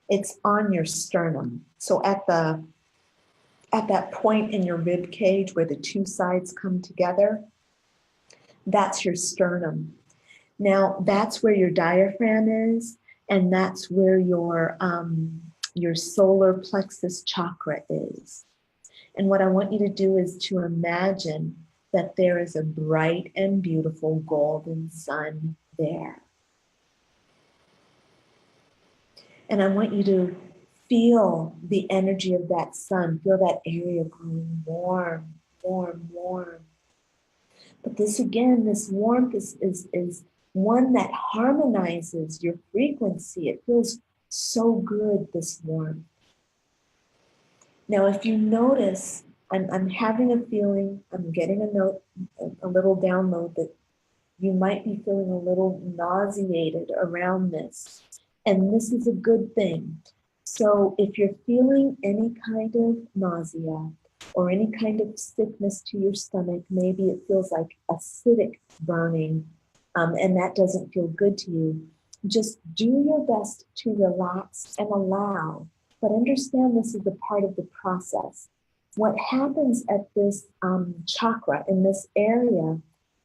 Speaker 1: It's on your sternum. So at that point in your rib cage where the two sides come together, that's your sternum. Now, that's where your diaphragm is, and that's where your solar plexus chakra is. And what I want you to do is to imagine that there is a bright and beautiful golden sun there. And I want you to feel the energy of that sun, feel that area growing warm, warm, warm. But this again, this warmth is one that harmonizes your frequency. It feels so good, this warmth. Now, if you notice, I'm having a feeling, I'm getting a little download that you might be feeling a little nauseated around this. And this is a good thing. So if you're feeling any kind of nausea or any kind of sickness to your stomach, maybe it feels like acidic burning, and that doesn't feel good to you, just do your best to relax and allow. But understand this is a part of the process. What happens at this chakra, in this area,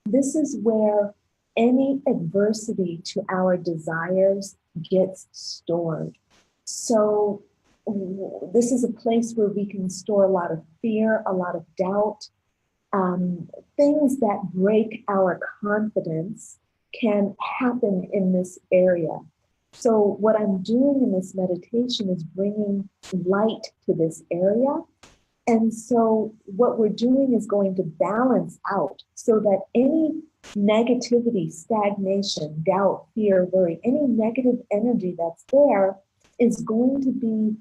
Speaker 1: this is where any adversity to our desires gets stored. So this is a place where we can store a lot of fear, a lot of doubt, things that break our confidence can happen in this area. So what I'm doing in this meditation is bringing light to this area. And so what we're doing is going to balance out so that any negativity, stagnation, doubt, fear, worry, any negative energy that's there is going to be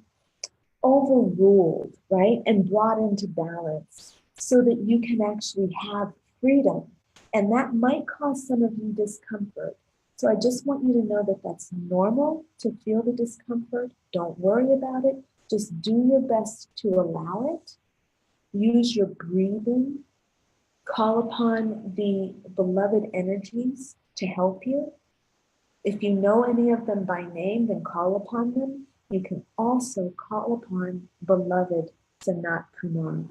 Speaker 1: overruled, right? And brought into balance so that you can actually have freedom. And that might cause some of you discomfort. So I just want you to know that that's normal to feel the discomfort. Don't worry about it. Just do your best to allow it. Use your breathing. Call upon the beloved energies to help you. If you know any of them by name, then call upon them. You can also call upon beloved Sanat Kumara,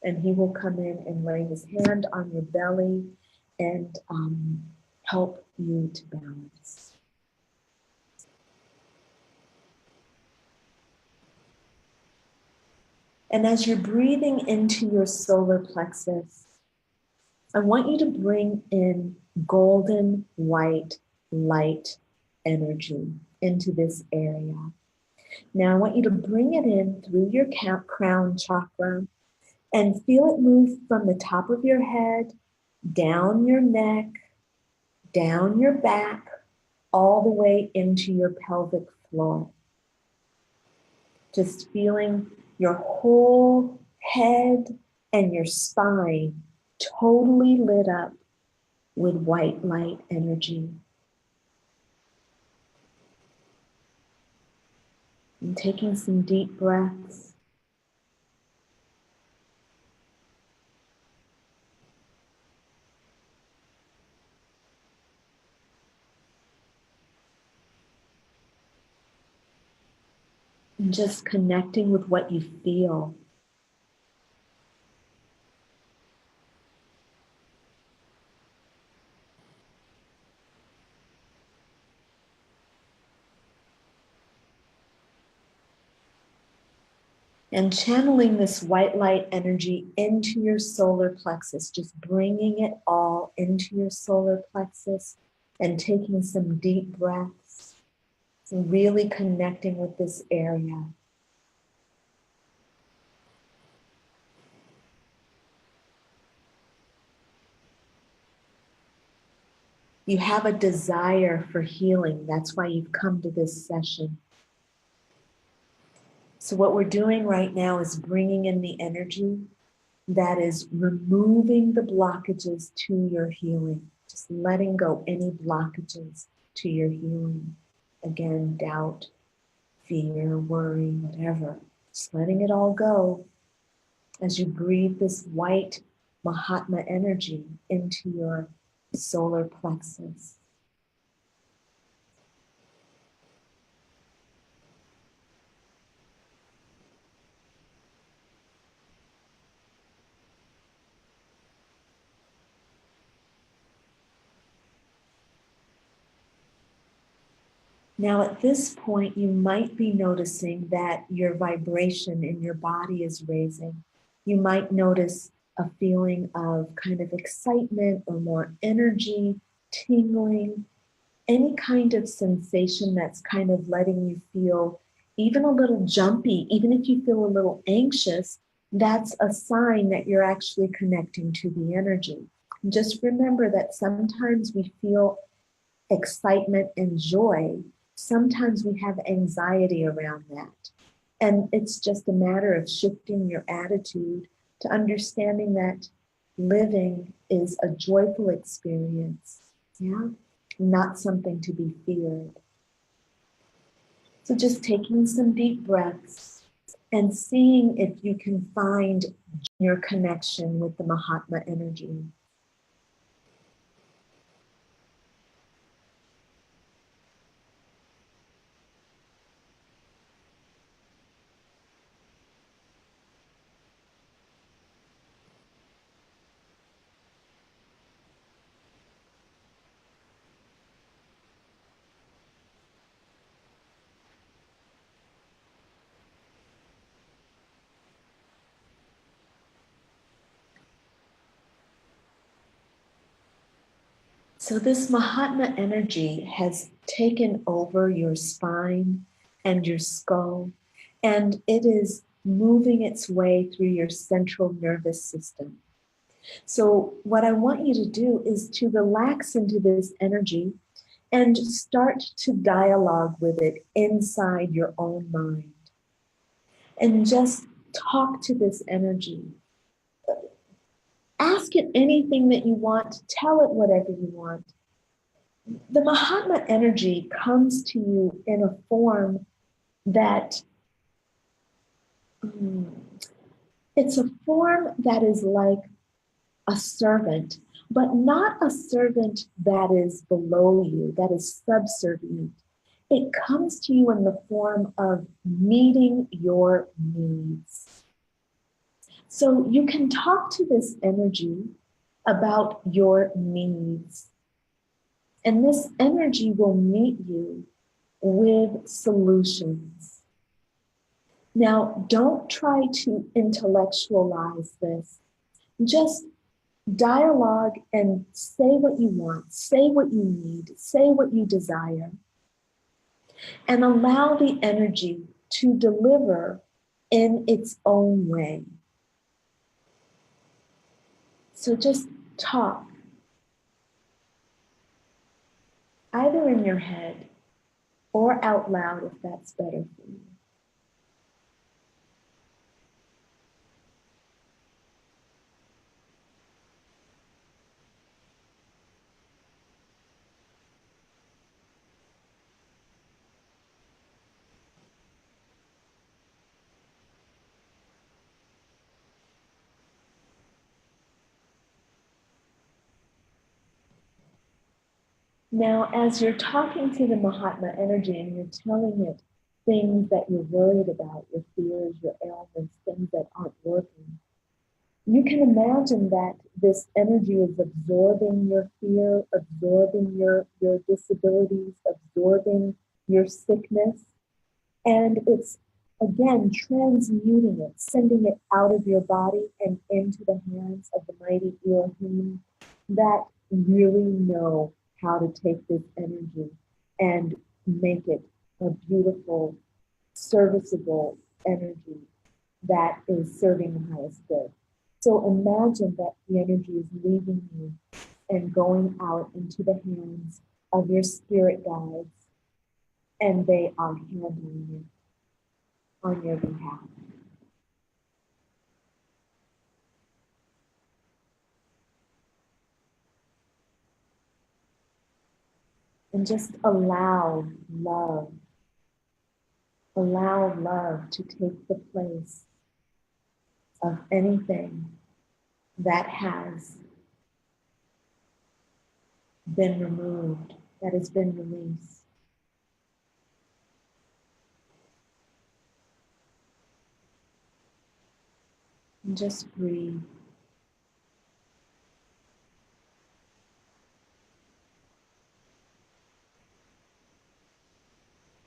Speaker 1: and he will come in and lay his hand on your belly and help you to balance. And as you're breathing into your solar plexus, I want you to bring in golden white light energy into this area. Now I want you to bring it in through your crown chakra and feel it move from the top of your head, down your neck, down your back, all the way into your pelvic floor. Just feeling your whole head and your spine totally lit up with white light energy. And taking some deep breaths. And just connecting with what you feel. And channeling this white light energy into your solar plexus, just bringing it all into your solar plexus and taking some deep breaths, and really connecting with this area. You have a desire for healing. That's why you've come to this session. So what we're doing right now is bringing in the energy that is removing the blockages to your healing. Just letting go any blockages to your healing. Again, doubt, fear, worry, whatever. Just letting it all go as you breathe this white Mahatma energy into your solar plexus. Now, at this point, you might be noticing that your vibration in your body is raising. You might notice a feeling of kind of excitement or more energy, tingling, any kind of sensation that's kind of letting you feel even a little jumpy, even if you feel a little anxious, that's a sign that you're actually connecting to the energy. And just remember that sometimes we feel excitement and joy. Sometimes we have anxiety around that. And it's just a matter of shifting your attitude to understanding that living is a joyful experience, yeah, not something to be feared. So just taking some deep breaths and seeing if you can find your connection with the Mahatma energy. So this Mahatma energy has taken over your spine and your skull, and it is moving its way through your central nervous system. So what I want you to do is to relax into this energy and start to dialogue with it inside your own mind. And just talk to this energy. Ask it anything that you want, tell it whatever you want. The Mahatma energy comes to you in a form that it's a form that is like a servant, but not a servant that is below you, that is subservient. It comes to you in the form of meeting your needs. So you can talk to this energy about your needs. And this energy will meet you with solutions. Now, don't try to intellectualize this. Just dialogue and say what you want, say what you need, say what you desire, and allow the energy to deliver in its own way. So just talk, either in your head or out loud if that's better for you. Now, as you're talking to the Mahatma energy and you're telling it things that you're worried about, your fears, your ailments, things that aren't working, you can imagine that this energy is absorbing your fear, absorbing your disabilities, absorbing your sickness, and it's, again, transmuting it, sending it out of your body and into the hands of the mighty Elohim that really know how to take this energy and make it a beautiful, serviceable energy that is serving the highest good. So imagine that the energy is leaving you and going out into the hands of your spirit guides, and they are handling it on your behalf. And just allow love allow love to take the place of anything that has been removed, that has been released. And just breathe.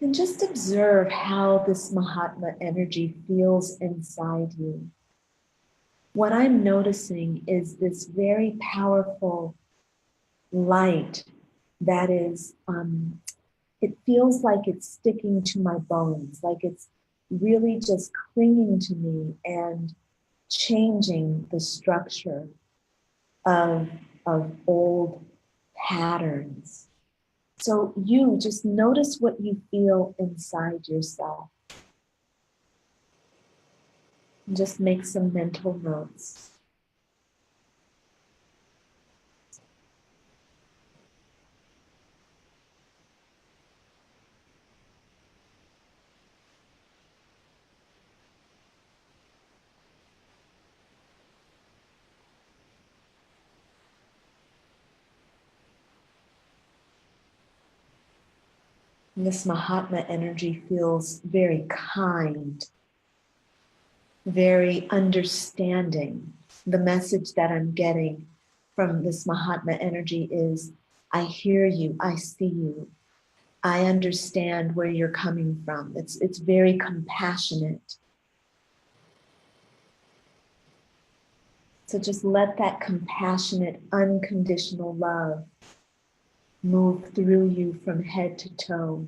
Speaker 1: And just observe how this Mahatma energy feels inside you. What I'm noticing is this very powerful light that is, it feels like it's sticking to my bones, like it's really just clinging to me and changing the structure of old patterns. So you just notice what you feel inside yourself. And just make some mental notes. And this Mahatma energy feels very kind, very understanding. The message that I'm getting from this Mahatma energy is, I hear you, I see you, I understand where you're coming from. It's very compassionate. So just let that compassionate, unconditional love move through you from head to toe.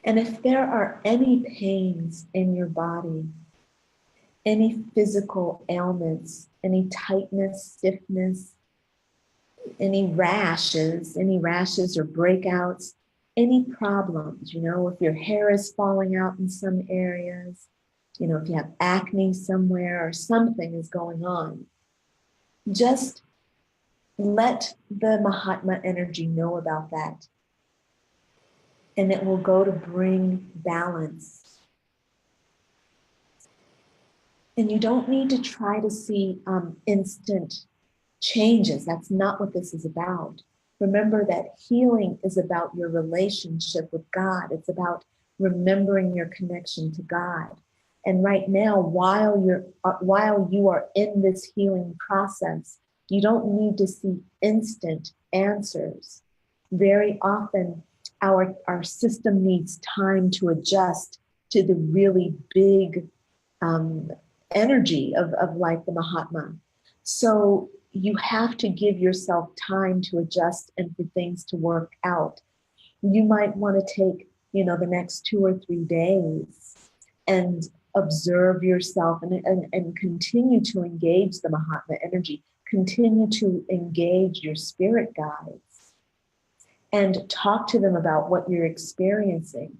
Speaker 1: And if there are any pains in your body, any physical ailments, any tightness, stiffness, any rashes or breakouts, any problems, if your hair is falling out in some areas, if you have acne somewhere or something is going on, just let the Mahatma energy know about that. And it will go to bring balance. And you don't need to try to see instant changes. That's not what this is about. Remember that healing is about your relationship with God. It's about remembering your connection to God. And right now, while you are in this healing process, you don't need to see instant answers. Very often, our system needs time to adjust to the really big energy of like the Mahatma. So you have to give yourself time to adjust and for things to work out. You might want to take, the next 2 or 3 days and observe yourself and continue to engage the Mahatma energy, continue to engage your spirit guides and talk to them about what you're experiencing.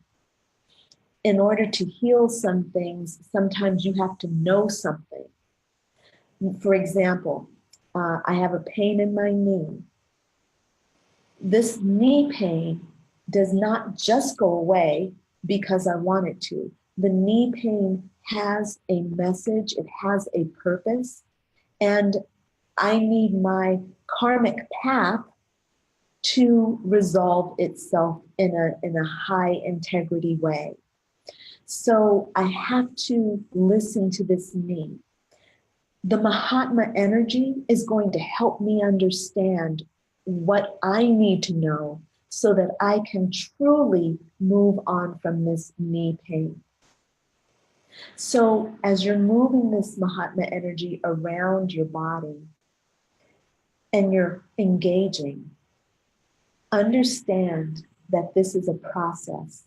Speaker 1: In order to heal some things, sometimes you have to know something. For example, I have a pain in my knee. This knee pain does not just go away because I want it to. The knee pain has a message, it has a purpose, and I need my karmic path to resolve itself in a high integrity way. So I have to listen to this knee. The Mahatma energy is going to help me understand what I need to know so that I can truly move on from this knee pain. So as you're moving this Mahatma energy around your body and you're engaging, understand that this is a process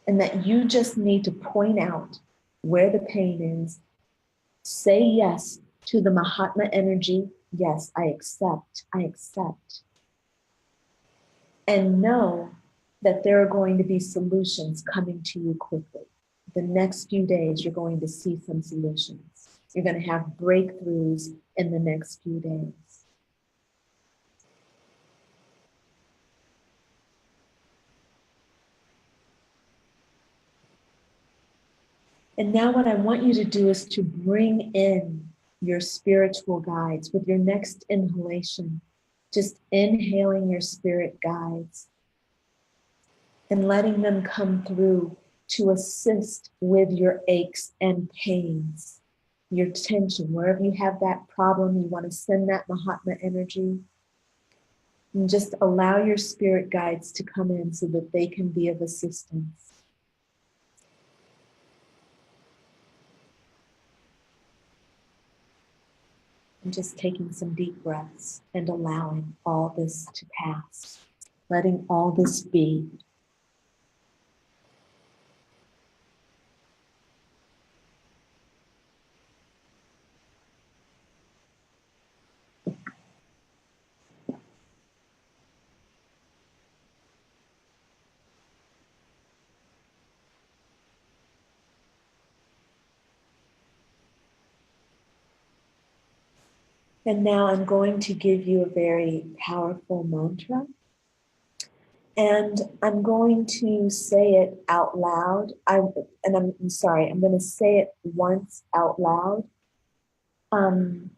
Speaker 1: and that you just need to point out where the pain is. Say yes to the Mahatma energy. Yes, I accept. I accept. and know that there are going to be solutions coming to you quickly. The next few days, you're going to see some solutions. You're going to have breakthroughs in the next few days. And now what I want you to do is to bring in your spiritual guides with your next inhalation. Just inhaling your spirit guides and letting them come through to assist with your aches and pains, your tension. Wherever you have that problem, you want to send that Mahatma energy. And just allow your spirit guides to come in so that they can be of assistance. And just taking some deep breaths and allowing all this to pass, letting all this be. And now I'm going to give you a very powerful mantra. And I'm going to say it out loud. I'm sorry, I'm going to say it once out loud on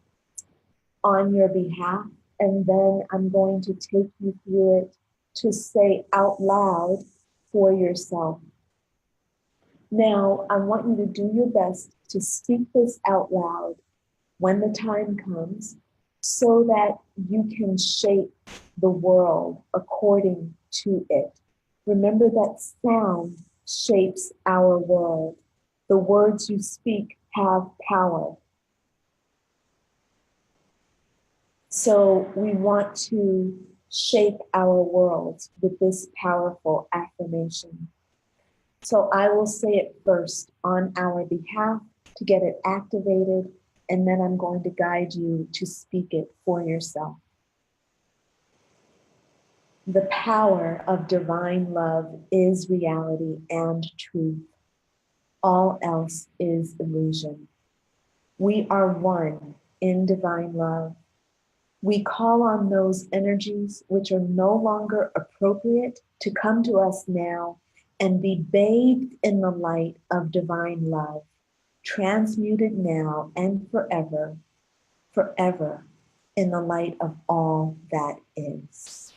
Speaker 1: your behalf. And then I'm going to take you through it to say out loud for yourself. Now, I want you to do your best to speak this out loud when the time comes so that you can shape the world according to it. Remember that sound shapes our world. The words you speak have power. So we want to shape our world with this powerful affirmation. So I will say it first on our behalf to get it activated, and then I'm going to guide you to speak it for yourself. The power of divine love is reality and truth. All else is illusion. We are one in divine love. We call on those energies which are no longer appropriate to come to us now and be bathed in the light of divine love, transmuted now and forever, forever in the light of all that is.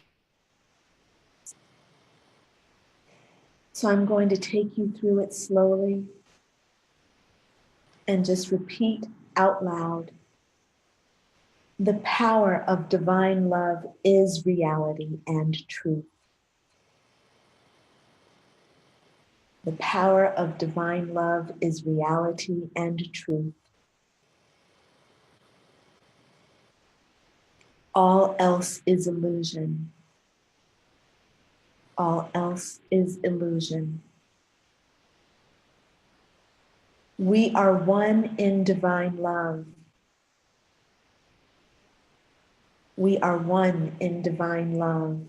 Speaker 1: So I'm going to take you through it slowly and just repeat out loud. The power of divine love is reality and truth. The power of divine love is reality and truth. All else is illusion. All else is illusion. We are one in divine love. We are one in divine love.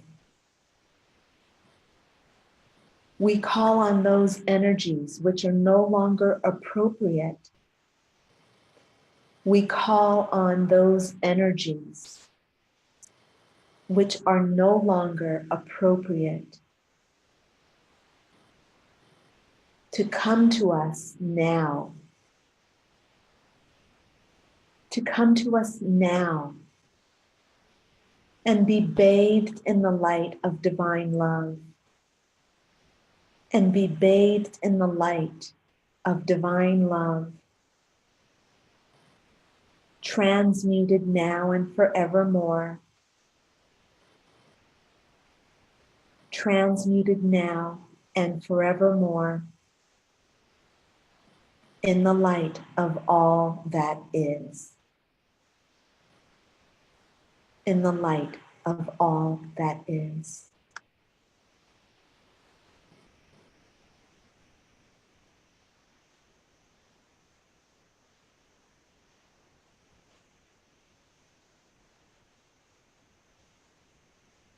Speaker 1: We call on those energies which are no longer appropriate. We call on those energies which are no longer appropriate to come to us now. To come to us now and be bathed in the light of divine love. And be bathed in the light of divine love, transmuted now and forevermore, transmuted now and forevermore in the light of all that is, in the light of all that is.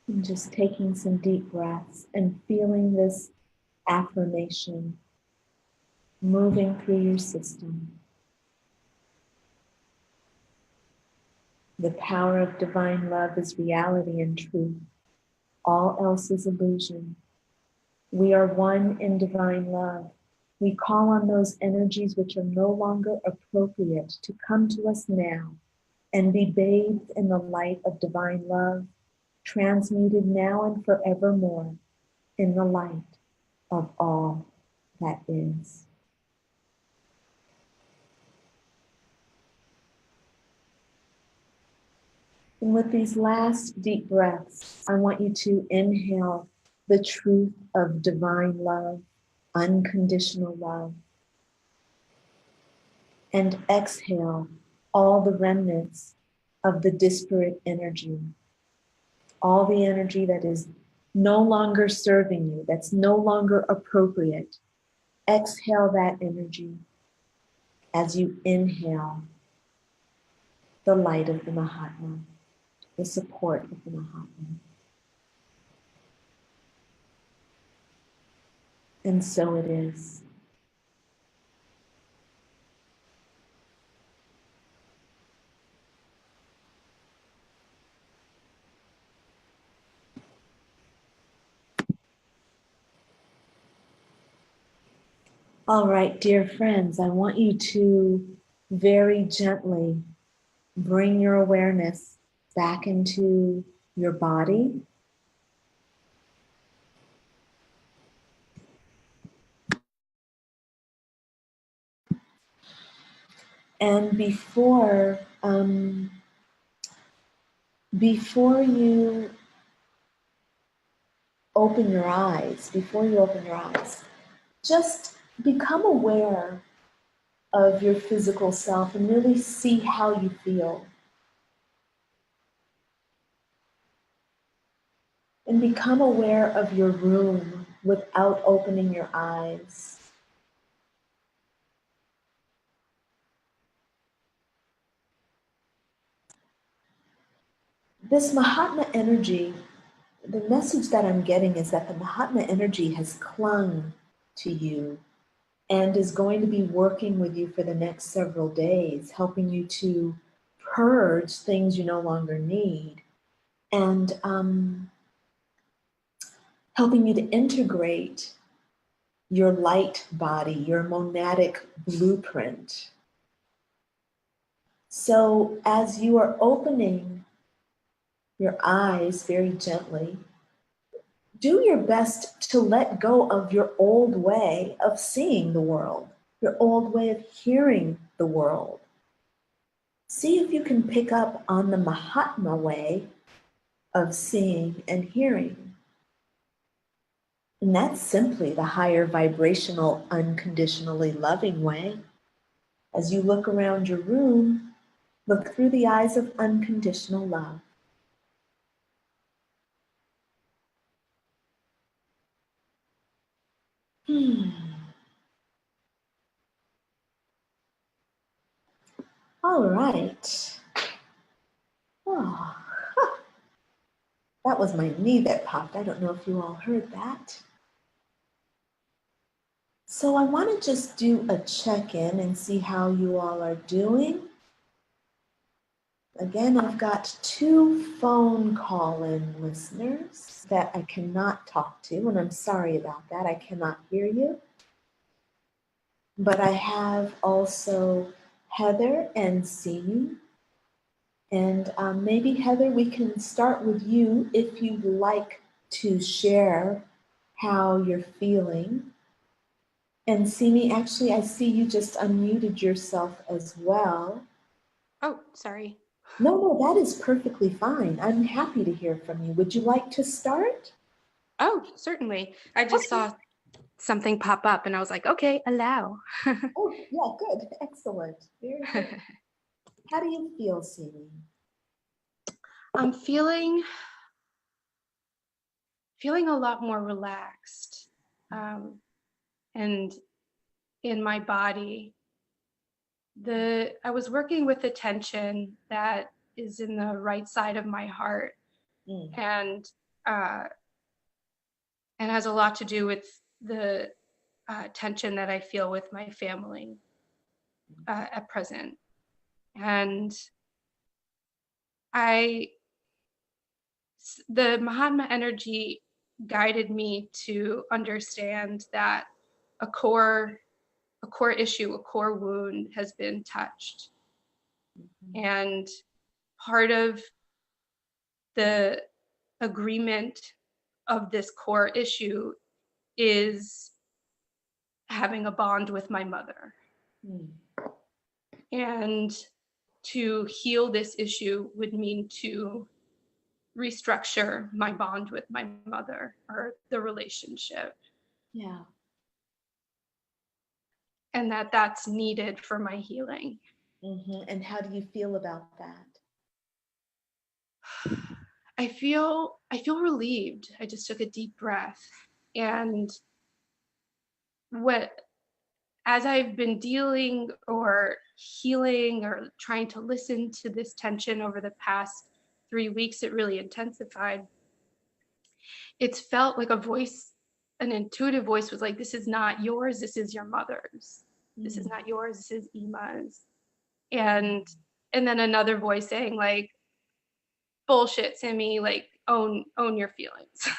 Speaker 1: And just taking some deep breaths and feeling this affirmation moving through your system. The power of divine love is reality and truth. All else is illusion. We are one in divine love. We call on those energies which are no longer appropriate to come to us now and be bathed in the light of divine love, transmuted now and forevermore in the light of all that is. And with these last deep breaths, I want you to inhale the truth of divine love, unconditional love, and exhale all the remnants of the disparate energy, all the energy that is no longer serving you, that's no longer appropriate. Exhale that energy as you inhale the light of the Mahatma, the support of the Mahatma. And so it is. All right, dear friends, I want you to very gently bring your awareness back into your body. And before you open your eyes, just become aware of your physical self and really see how you feel. And become aware of your room without opening your eyes. This Mahatma energy, the message that I'm getting is that the Mahatma energy has clung to you and is going to be working with you for the next several days, helping you to purge things you no longer need, and helping you to integrate your light body, your monadic blueprint. So as you are opening your eyes very gently, do your best to let go of your old way of seeing the world, your old way of hearing the world. See if you can pick up on the Mahatma way of seeing and hearing. And that's simply the higher vibrational, unconditionally loving way. As you look around your room, look through the eyes of unconditional love. All right. Oh, that was my knee that popped. I don't know if you all heard that. So I want to just do a check-in and see how you all are doing. Again, I've got 2 phone call-in listeners that I cannot talk to, and I'm sorry about that. I cannot hear you. But I have also Heather and Simi. And maybe, Heather, we can start with you if you'd like to share how you're feeling. And Simi, actually, I see you just unmuted yourself as well.
Speaker 5: Oh, sorry.
Speaker 1: No, that is perfectly fine. I'm happy to hear from you. Would you like to start?
Speaker 5: Oh, certainly. I just saw something pop up and I was like, okay, allow.
Speaker 1: Oh, yeah, good. Excellent. Very good. How do you feel, Simi?
Speaker 5: I'm feeling a lot more relaxed. And in my body, I was working with the tension that is in the right side of my heart. And and has a lot to do with the tension that I feel with my family at present. And the Mahatma energy guided me to understand that a core issue, a core wound has been touched. And part of the agreement of this core issue is having a bond with my mother. And to heal this issue would mean to restructure my bond with my mother, or the relationship.
Speaker 1: Yeah.
Speaker 5: And that's needed for my healing.
Speaker 1: And how do you feel about that?
Speaker 5: I feel relieved. I just took a deep breath. And as I've been dealing or healing or trying to listen to this tension over the past 3 weeks, it really intensified. It's felt like a voice, an intuitive voice was like, this is not yours, this is your mother's. This is not yours, this is Ima's. And then another voice saying like, bullshit, Sammy, like own your feelings.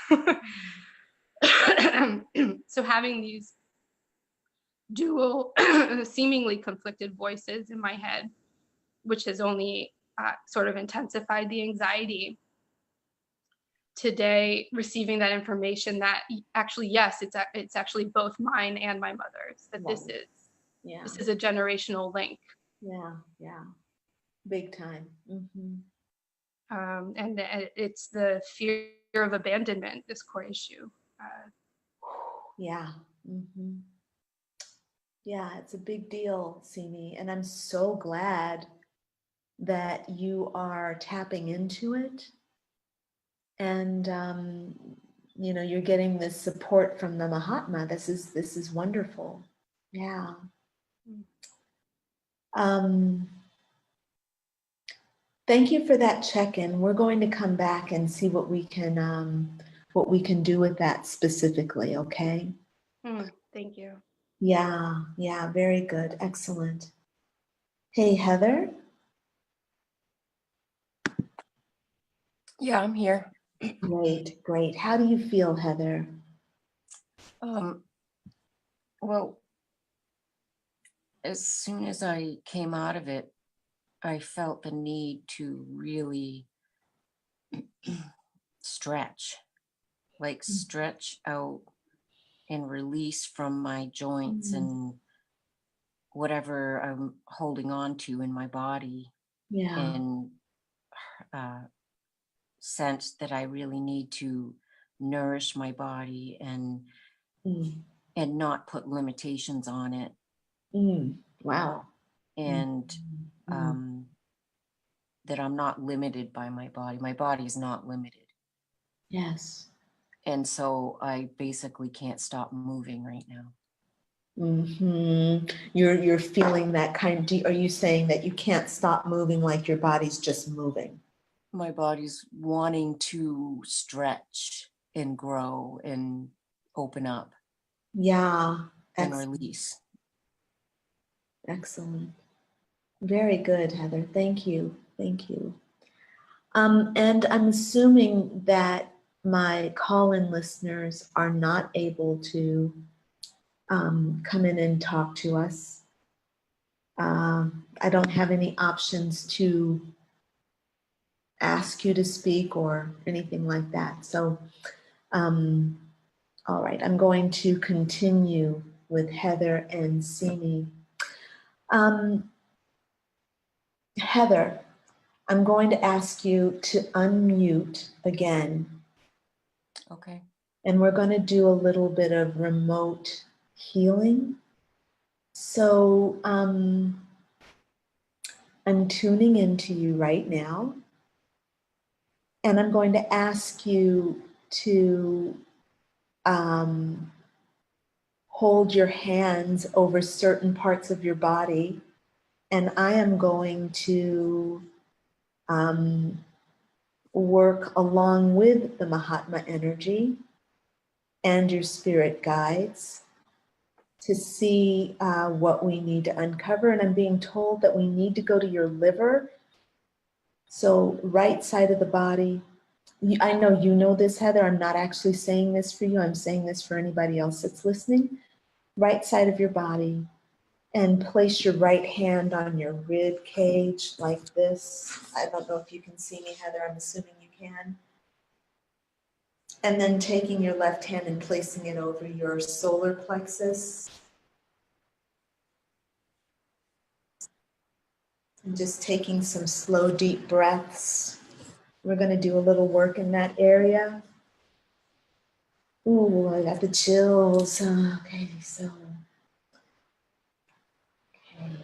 Speaker 5: So having these dual, seemingly conflicted voices in my head, which has only sort of intensified the anxiety. Today, receiving that information that actually, yes, it's actually both mine and my mother's, that this is a generational link.
Speaker 1: Yeah, big time.
Speaker 5: And it's the fear of abandonment, this core issue.
Speaker 1: Yeah. Yeah, it's a big deal, Simi, and I'm so glad that you are tapping into it, and you're getting this support from the Mahatma. This is wonderful. Yeah. Thank you for that check-in. We're going to come back and see what we can do with that specifically. Okay.
Speaker 5: Thank you.
Speaker 1: Yeah, very good. Excellent. Hey, Heather.
Speaker 2: Yeah, I'm here.
Speaker 1: Great. How do you feel, Heather?
Speaker 2: Well, as soon as I came out of it, I felt the need to really stretch out and release from my joints and whatever I'm holding on to in my body.
Speaker 1: Yeah.
Speaker 2: And sense that I really need to nourish my body and not put limitations on it.
Speaker 1: Wow.
Speaker 2: And that I'm not limited by my body. My body is not limited.
Speaker 1: Yes.
Speaker 2: And so I basically can't stop moving right now.
Speaker 1: You're feeling that kind. Are you saying that you can't stop moving, like your body's just moving?
Speaker 2: My body's wanting to stretch and grow and open up.
Speaker 1: Yeah.
Speaker 2: And release.
Speaker 1: Excellent. Very good, Heather. Thank you. And I'm assuming that my call-in listeners are not able to come in and talk to us. I don't have any options to ask you to speak or anything like that. So, all right, I'm going to continue with Heather and Simi. Heather, I'm going to ask you to unmute again.
Speaker 2: Okay.
Speaker 1: And we're going to do a little bit of remote healing. So I'm tuning into you right now. And I'm going to ask you to hold your hands over certain parts of your body. And I am going to work along with the Mahatma energy and your spirit guides to see what we need to uncover. And I'm being told that we need to go to your liver. So right side of the body. I know you know this, Heather. I'm not actually saying this for you. I'm saying this for anybody else that's listening. Right side of your body, and place your right hand on your rib cage like this. I don't know if you can see me, Heather. I'm assuming you can. And then taking your left hand and placing it over your solar plexus. And just taking some slow, deep breaths. We're going to do a little work in that area. Ooh, I got the chills. Okay, so. Okay.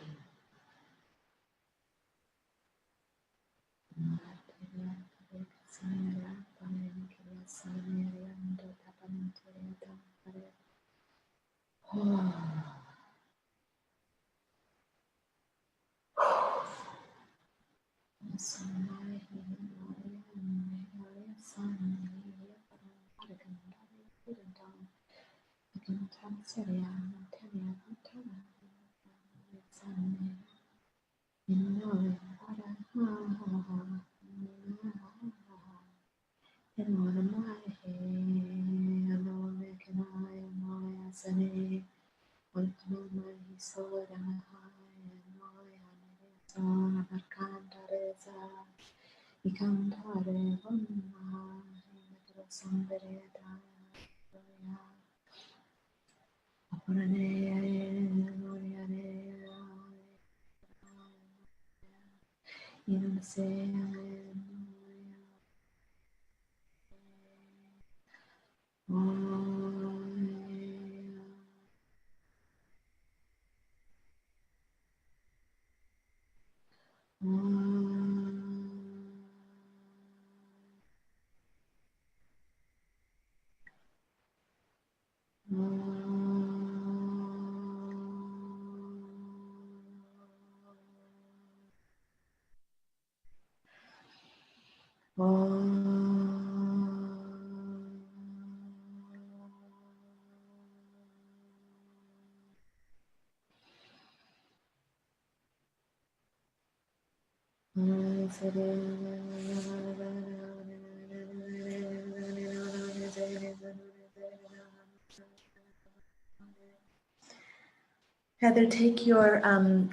Speaker 1: Heather, take your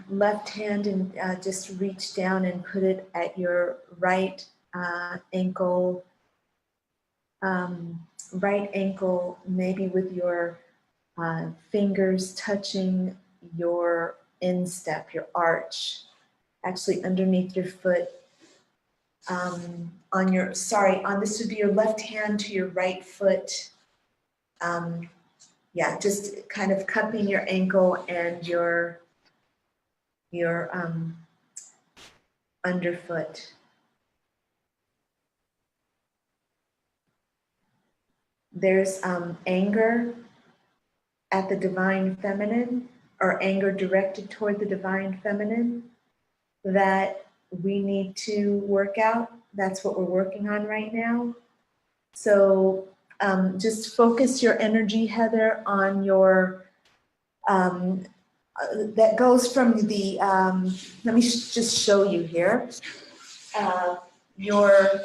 Speaker 1: left hand and just reach down and put it at your right ankle, maybe with your fingers touching your instep, your arch, actually underneath your foot. This would be your left hand to your right foot. Yeah, just kind of cupping your ankle and your underfoot. There's anger at the divine feminine, or anger directed toward the divine feminine, that we need to work out. That's what we're working on right now. So just focus your energy, Heather, on your, that goes from the, let me just show you here. Your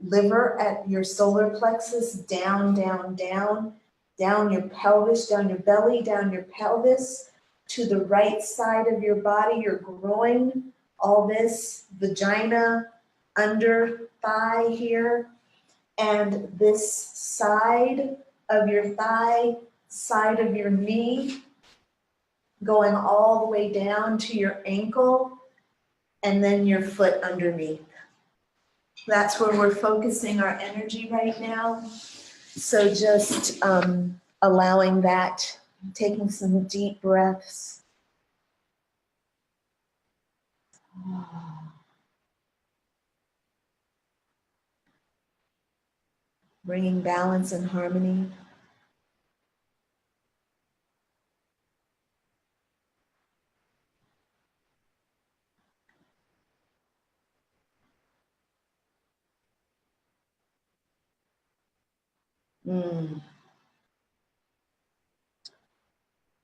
Speaker 1: liver at your solar plexus, down your pelvis, down your belly, down your pelvis, to the right side of your body, your groin, all this, vagina, under thigh here, and this side of your thigh, side of your knee, going all the way down to your ankle, and then your foot underneath. That's where we're focusing our energy right now. So just allowing that, taking some deep breaths. Bringing balance and harmony.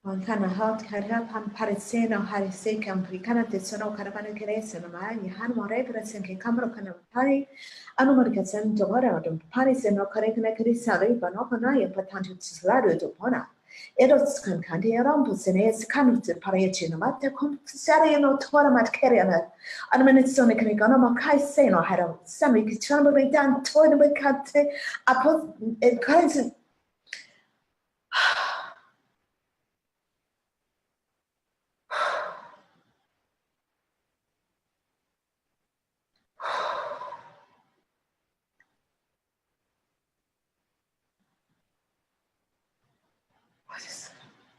Speaker 1: Kana hat kada pan pariseno harise campri kana tesono caravana cresceno ma han more crescen che camero kana pari anu marcasen dovara dum pariseno carecana crisale bano kana e patanto tslaro do pona eros kan kante eram posene es kanut pariceno matte com sareno tora mat kerena anu menitsone kana gana ma kai seno haro sami kichamba be dan toina be kate apos it kind what is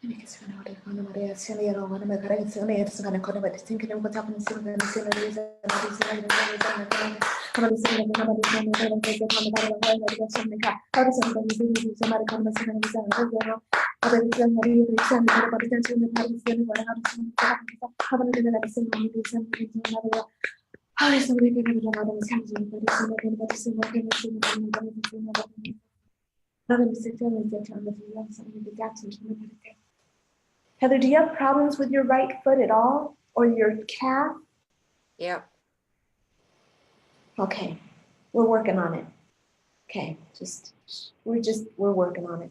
Speaker 1: because when I want to Maria Celia or one of my parents and it's going to come about thinking of what happens in the sceneries Heather, do you have problems with your right foot at all or your calf?
Speaker 2: Yep.
Speaker 1: Okay, we're working on it. Okay, we're working on it.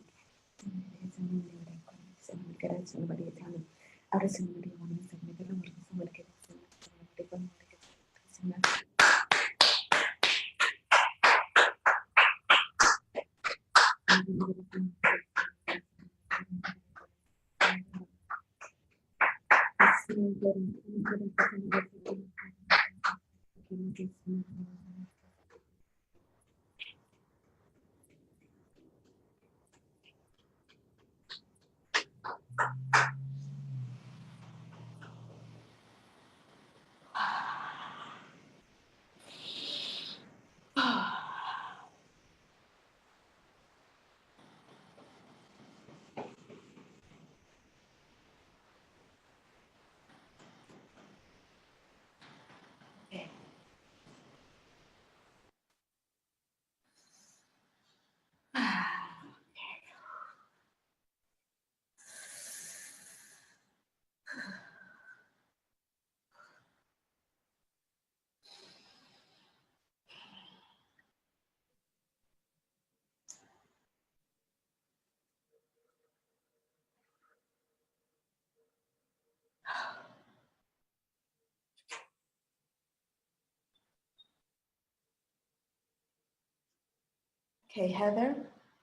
Speaker 1: Okay, Heather,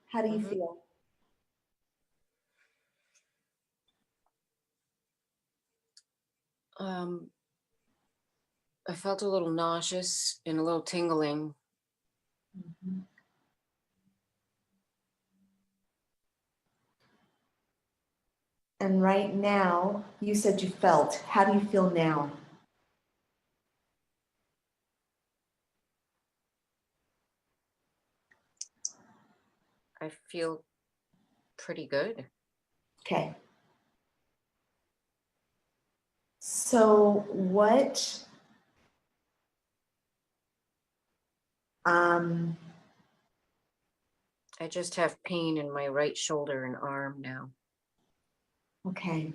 Speaker 1: how do you feel?
Speaker 2: I felt a little nauseous and a little tingling.
Speaker 1: And right now, you said you felt. How do you feel now?
Speaker 2: I feel pretty good.
Speaker 1: Okay. So what
Speaker 2: I just have pain in my right shoulder and arm now.
Speaker 1: okay.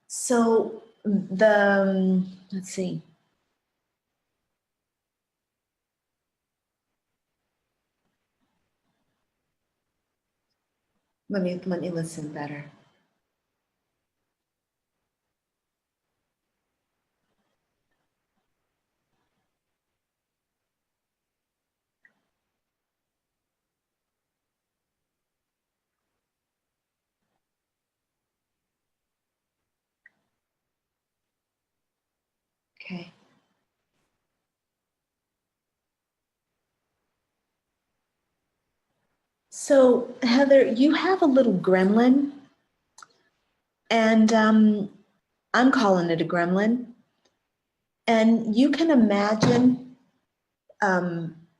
Speaker 1: So let's see. Let me listen better. Okay. So Heather, you have a little gremlin, and I'm calling it a gremlin. And you can imagine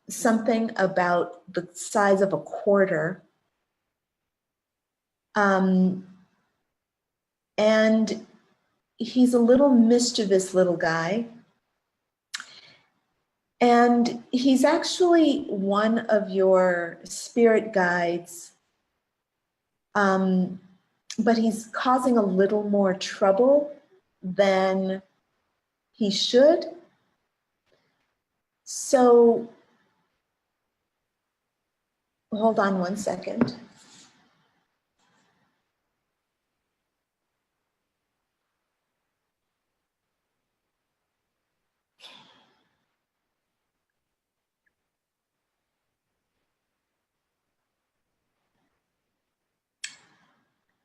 Speaker 1: something about the size of a quarter. And he's a little mischievous little guy. And he's actually one of your spirit guides But he's causing a little more trouble than he should. So hold on one second.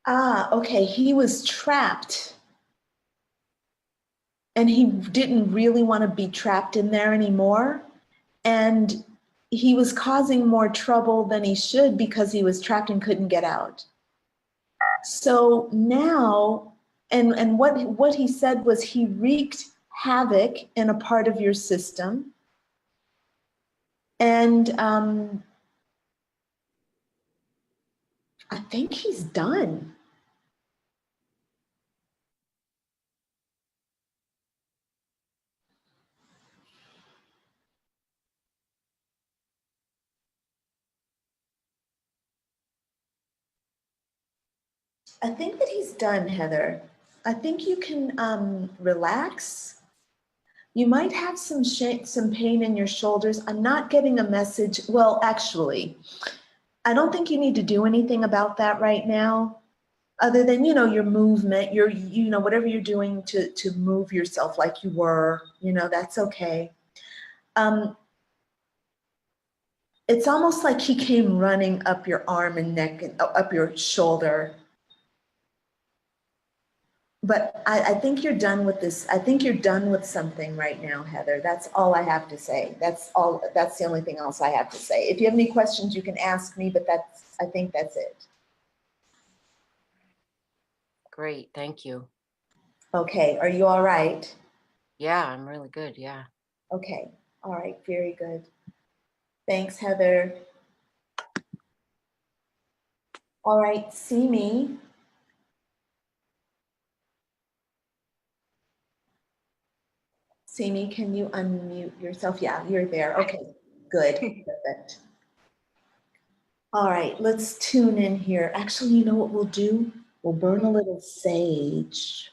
Speaker 1: Ah, okay, he was trapped. And he didn't really want to be trapped in there anymore. And he was causing more trouble than he should because he was trapped and couldn't get out. So now, and what he said was he wreaked havoc in a part of your system. And I think he's done. I think that he's done, Heather. I think you can relax. You might have some pain in your shoulders. I'm not getting a message. Well, actually, I don't think you need to do anything about that right now, other than, your movement, whatever you're doing to move yourself like you were, that's okay. It's almost like he came running up your arm and neck and up your shoulder. But I think you're done with this. I think you're done with something right now, Heather. That's all I have to say. That's the only thing else I have to say. If you have any questions, you can ask me, but I think that's it.
Speaker 2: Great, thank you.
Speaker 1: Okay, are you all right?
Speaker 2: Yeah, I'm really good, yeah.
Speaker 1: Okay, all right, very good. Thanks, Heather. All right, see me. Simi, can you unmute yourself? Yeah, you're there. Okay, good. Perfect. All right, let's tune in here. Actually, you know what we'll do? We'll burn a little sage.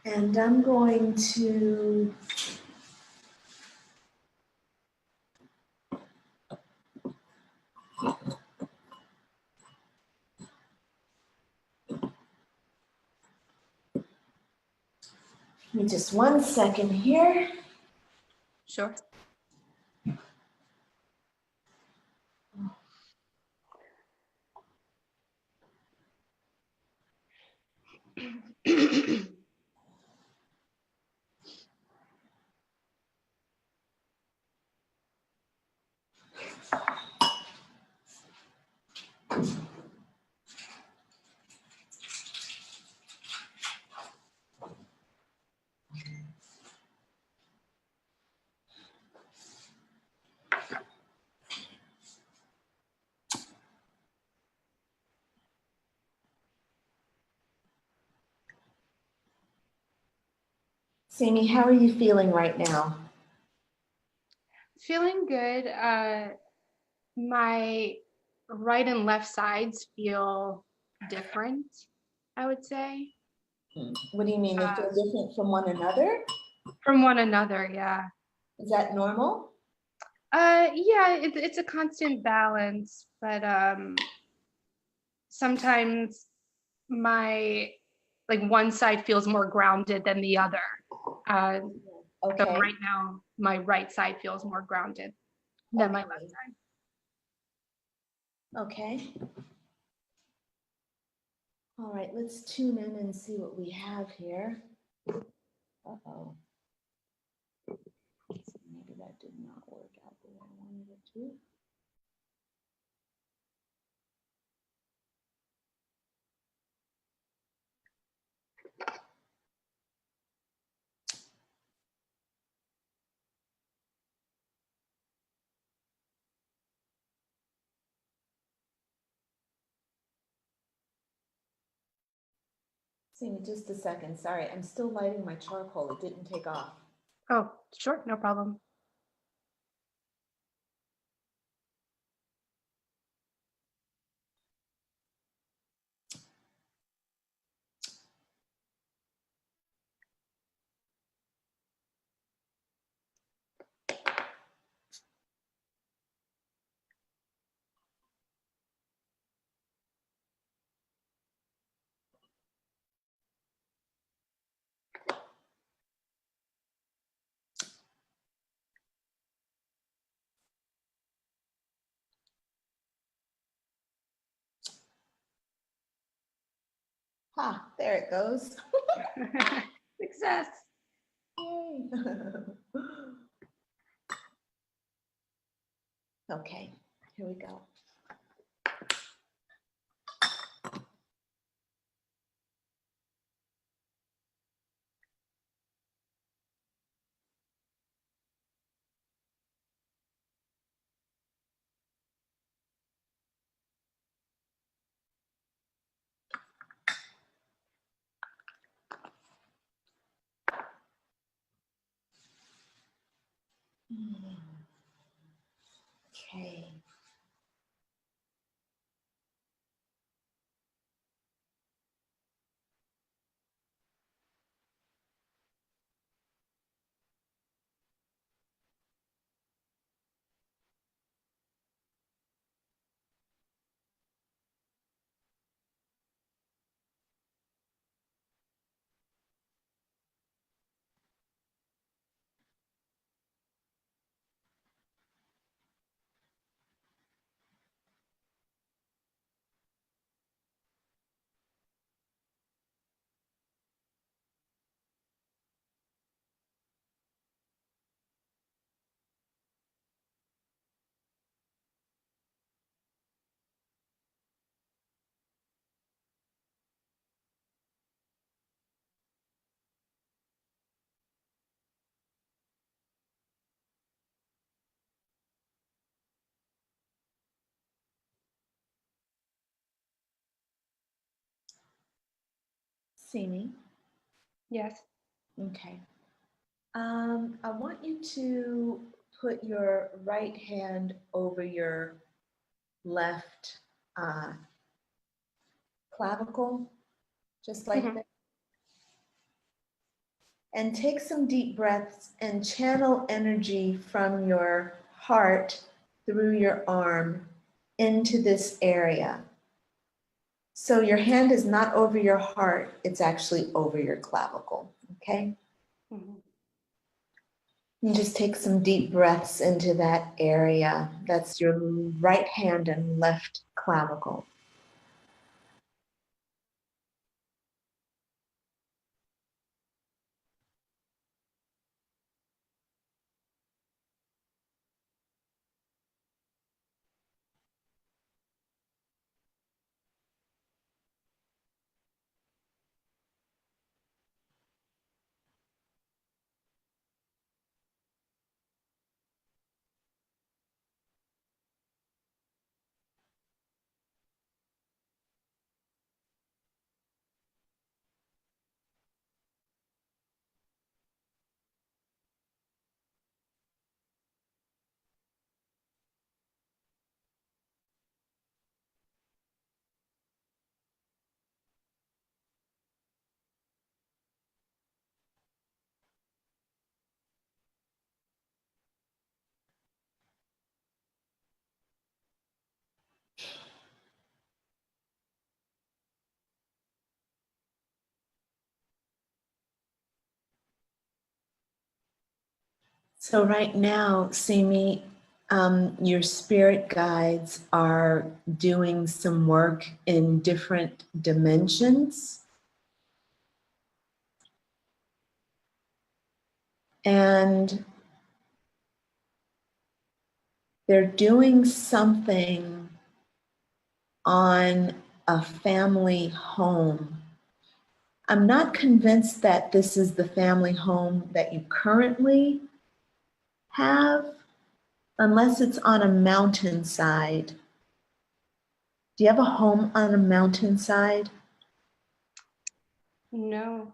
Speaker 1: And I'm going to give me just 1 second here.
Speaker 5: Sure.
Speaker 1: Simi, how are you feeling right now?
Speaker 5: Feeling good. My right and left sides feel different, I would say.
Speaker 1: What do you mean? They feel different from one another?
Speaker 5: From one another, yeah.
Speaker 1: Is that normal?
Speaker 5: Yeah, it's a constant balance, but sometimes my one side feels more grounded than the other. So
Speaker 1: Okay.
Speaker 5: right now, my right side feels more grounded than my left side.
Speaker 1: Okay. All right, let's tune in and see what we have here. Uh-oh. did not work out the way I wanted it to. See me just a second. Sorry, I'm still lighting my charcoal. It didn't take off.
Speaker 5: Oh, sure, no problem.
Speaker 1: Ha, there it goes.
Speaker 5: Success.
Speaker 1: Yay. Okay, here we go. Okay. See me?
Speaker 5: Yes.
Speaker 1: Okay. I want you to put your right hand over your left clavicle, just like
Speaker 5: Mhm.
Speaker 1: that. And take some deep breaths and channel energy from your heart through your arm into this area. So your hand is not over your heart, it's actually over your clavicle, okay?
Speaker 5: Mhm.
Speaker 1: And just take some deep breaths into that area. That's your right hand and left clavicle. So right now, Simi, your spirit guides are doing some work in different dimensions. And they're doing something on a family home. I'm not convinced that this is the family home that you currently have, unless it's on a mountainside. Do you have a home on a mountainside?
Speaker 5: No.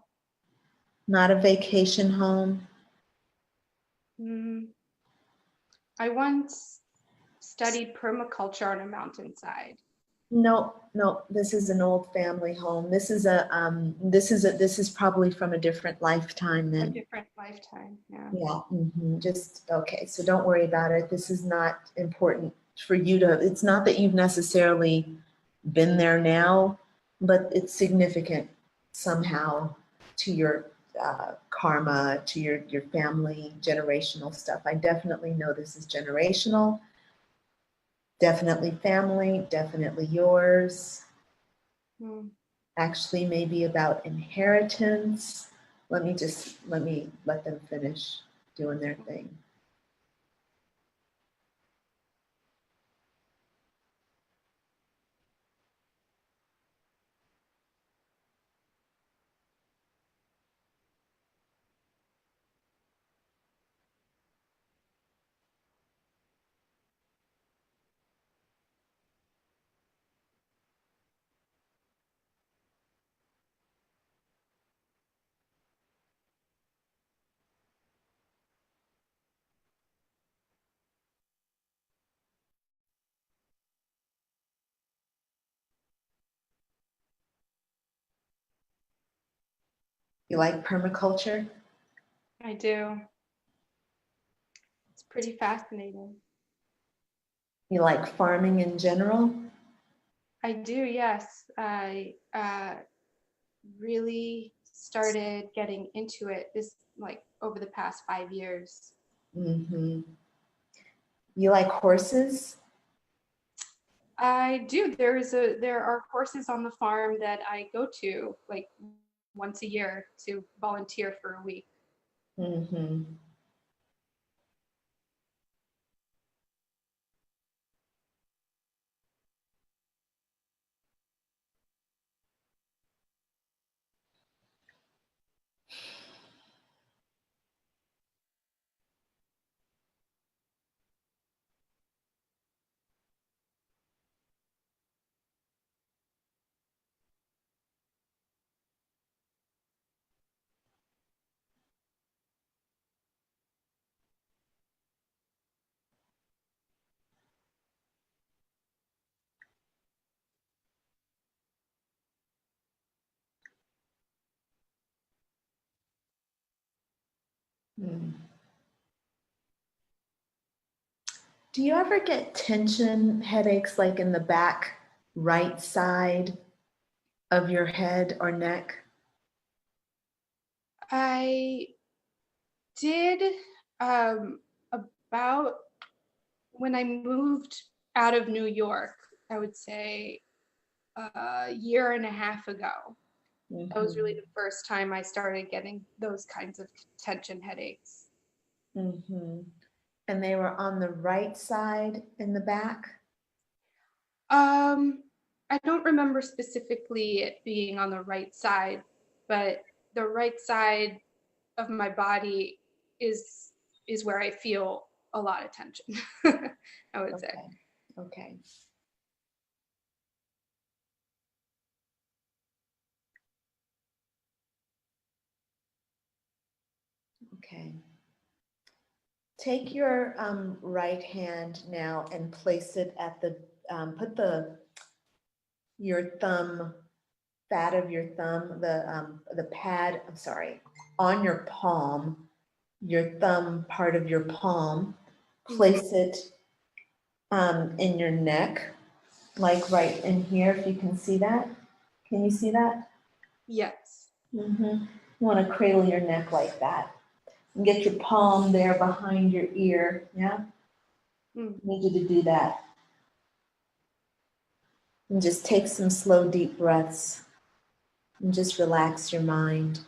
Speaker 1: Not a vacation home?
Speaker 5: Mm. I once studied permaculture on a mountainside.
Speaker 1: No, no, this is an old family home. This is probably from a different lifetime
Speaker 5: A
Speaker 1: then.
Speaker 5: different lifetime, yeah.
Speaker 1: Yeah, just, okay, so don't worry about it. This is not important for you to, it's not that you've necessarily been there now, but it's significant somehow to your karma, to your family, generational stuff. I definitely know this is generational. Definitely family, definitely yours.
Speaker 5: Mm.
Speaker 1: Actually, maybe about inheritance. Let me let them finish doing their thing. You like permaculture?
Speaker 5: I do. It's pretty fascinating.
Speaker 1: You like farming in general?
Speaker 5: I do, yes. I really started getting into it over the past 5 years.
Speaker 1: Mm-hmm. You like horses?
Speaker 5: I do. There are courses on the farm that I go to like once a year to volunteer for a week.
Speaker 1: Mm-hmm. Mm. Do you ever get tension headaches like in the back right side of your head or neck?
Speaker 5: I did about when I moved out of New York, I would say a year and a half ago. That was really the first time I started getting those kinds of tension headaches.
Speaker 1: Mm-hmm. And they were on the right side in the back?
Speaker 5: I don't remember specifically it being on the right side, but the right side of my body is where I feel a lot of tension, I would say.
Speaker 1: Okay. Okay. Take your right hand now and place it at the, put your thumb, fat of your thumb, the pad, I'm sorry, on your palm, your thumb part of your palm, place it in your neck, like right in here, if you can see that. Can you see that?
Speaker 5: Yes.
Speaker 1: You want to cradle your neck like that. And get your palm there behind your ear, yeah? I need you to do that. And just take some slow, deep breaths. And just relax your mind.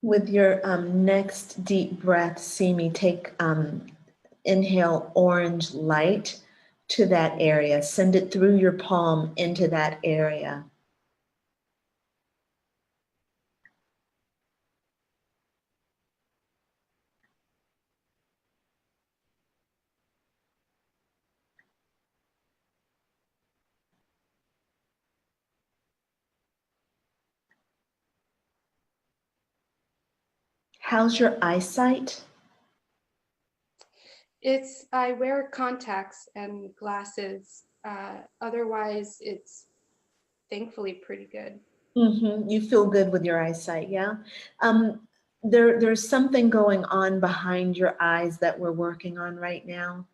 Speaker 1: With your next deep breath, see me take, inhale orange light to that area. Send it through your palm into that area. How's your eyesight?
Speaker 5: I wear contacts and glasses. Otherwise, it's thankfully pretty good.
Speaker 1: You feel good with your eyesight, yeah? There's something going on behind your eyes that we're working on right now.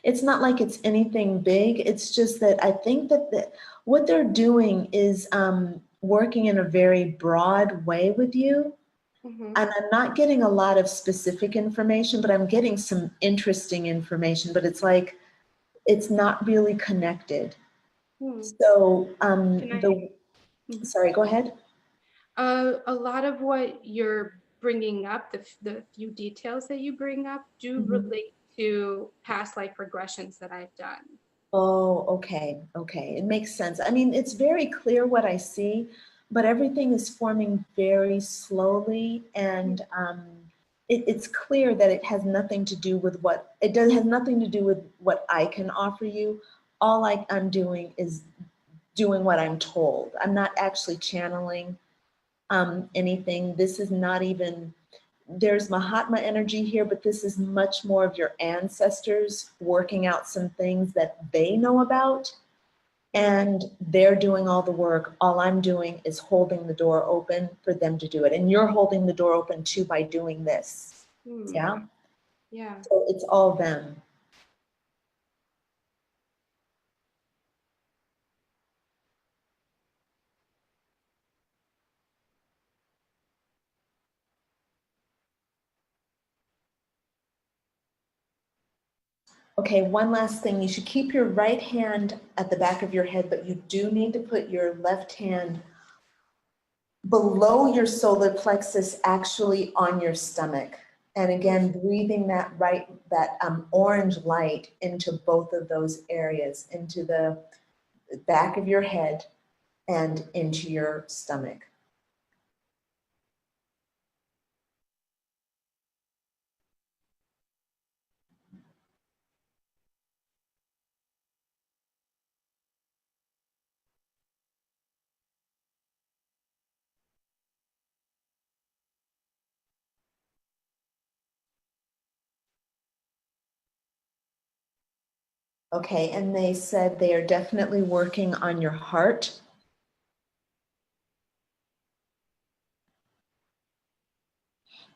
Speaker 1: It's not like it's anything big. It's just that I think that what they're doing is working in a very broad way with you. And I'm not getting a lot of specific information, but I'm getting some interesting information, but it's like, it's not really connected. So sorry, go ahead.
Speaker 5: A lot of what you're bringing up, the few details that you bring up do relate to past life regressions that I've done.
Speaker 1: Oh, okay. It makes sense. I mean, it's very clear what I see, but everything is forming very slowly, and it's clear that it has nothing to do with has nothing to do with what I can offer you. All I'm doing is doing what I'm told. I'm not actually channeling anything. This is not even, there's Mahatma energy here, but this is much more of your ancestors working out some things that they know about, and they're doing all the work. All I'm doing is holding the door open for them to do it. And you're holding the door open too by doing this. Yeah?
Speaker 5: Yeah.
Speaker 1: So it's all them. Okay, one last thing. You should keep your right hand at the back of your head, but you do need to put your left hand below your solar plexus, actually on your stomach. And again, breathing that orange light into both of those areas, into the back of your head and into your stomach. Okay, and they said they are definitely working on your heart.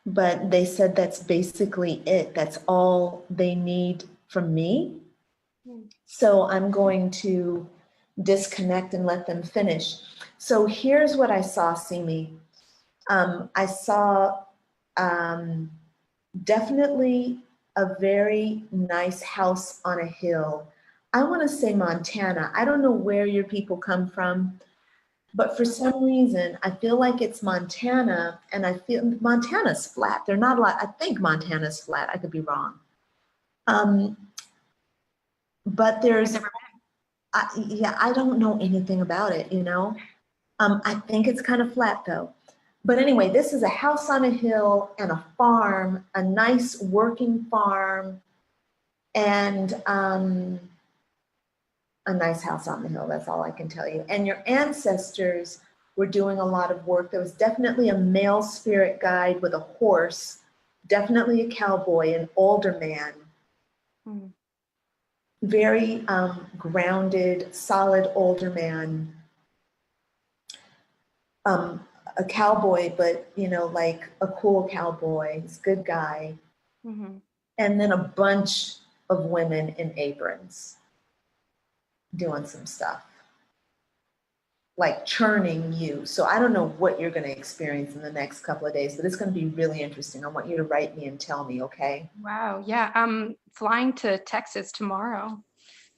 Speaker 1: But they said that's basically it. That's all they need from me. So I'm going to disconnect and let them finish. So here's what I saw, Simi. I saw definitely a very nice house on a hill. I want to say Montana. I don't know where your people come from, but for some reason, I feel like it's Montana, and I feel Montana's flat. They're not a lot. I think Montana's flat. I could be wrong. But there's, I don't know anything about it, you know? I think it's kind of flat though. But anyway, this is a house on a hill and a farm, a nice working farm, and a nice house on the hill. That's all I can tell you. And your ancestors were doing a lot of work. There was definitely a male spirit guide with a horse, definitely a cowboy, an older man. Very grounded, solid older man. A cowboy, but you know, like a cool cowboy. He's a good guy. And then a bunch of women in aprons doing some stuff, like churning you. So I don't know what you're going to experience in the next couple of days, but it's going to be really interesting. I want you to write me and tell me, okay?
Speaker 5: Wow. Yeah. I'm flying to Texas tomorrow.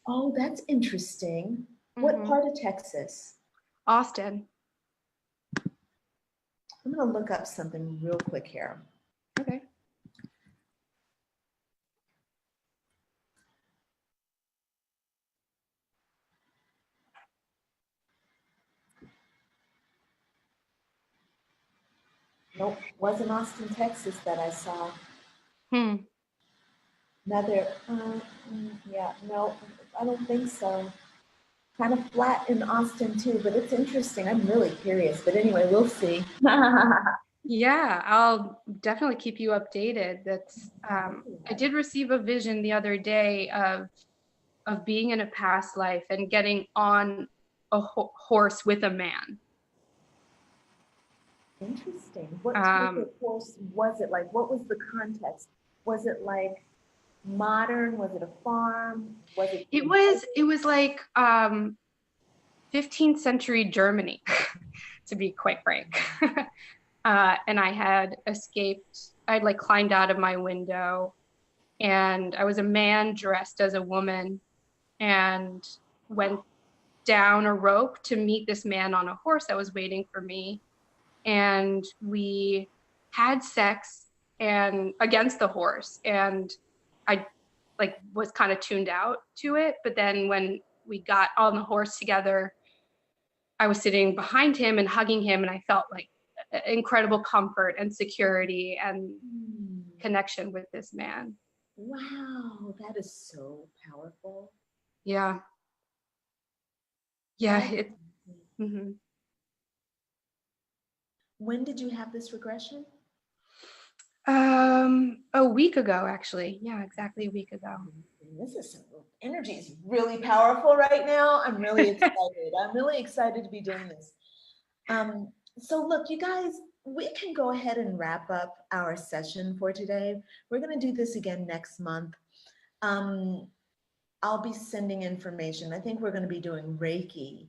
Speaker 1: Oh, that's interesting. What part of Texas?
Speaker 5: Austin.
Speaker 1: I'm going to look up something real quick here.
Speaker 5: Okay.
Speaker 1: Nope, wasn't Austin, Texas that I saw.
Speaker 5: Hmm.
Speaker 1: Another, yeah, no, I don't think so. Kind of flat in Austin too, but it's interesting. I'm really curious, but anyway, we'll see.
Speaker 5: Yeah, I'll definitely keep you updated. That's I did receive a vision the other day of being in a past life and getting on a horse with a man.
Speaker 1: Interesting. What type
Speaker 5: Um,
Speaker 1: of horse was it? Like, what was the context? Was it like modern? Was it a farm? Was it?
Speaker 5: it was like 15th century Germany, to be quite frank. And I had escaped. I'd like climbed out of my window, and I was a man dressed as a woman, and went down a rope to meet this man on a horse that was waiting for me, and we had sex and against the horse, and I like was kind of tuned out to it, but then when we got on the horse together, I was sitting behind him and hugging him, and I felt like incredible comfort and security and connection with this man.
Speaker 1: Wow, that is so powerful.
Speaker 5: Yeah. Yeah. It, mm-hmm.
Speaker 1: When did you have this regression?
Speaker 5: A week ago, actually. Yeah, exactly a week ago.
Speaker 1: This is some energy is really powerful right now. I'm really excited. I'm really excited to be doing this. So look, you guys, we can go ahead and wrap up our session for today. We're going to do this again next month. I'll be sending information. I think we're going to be doing Reiki,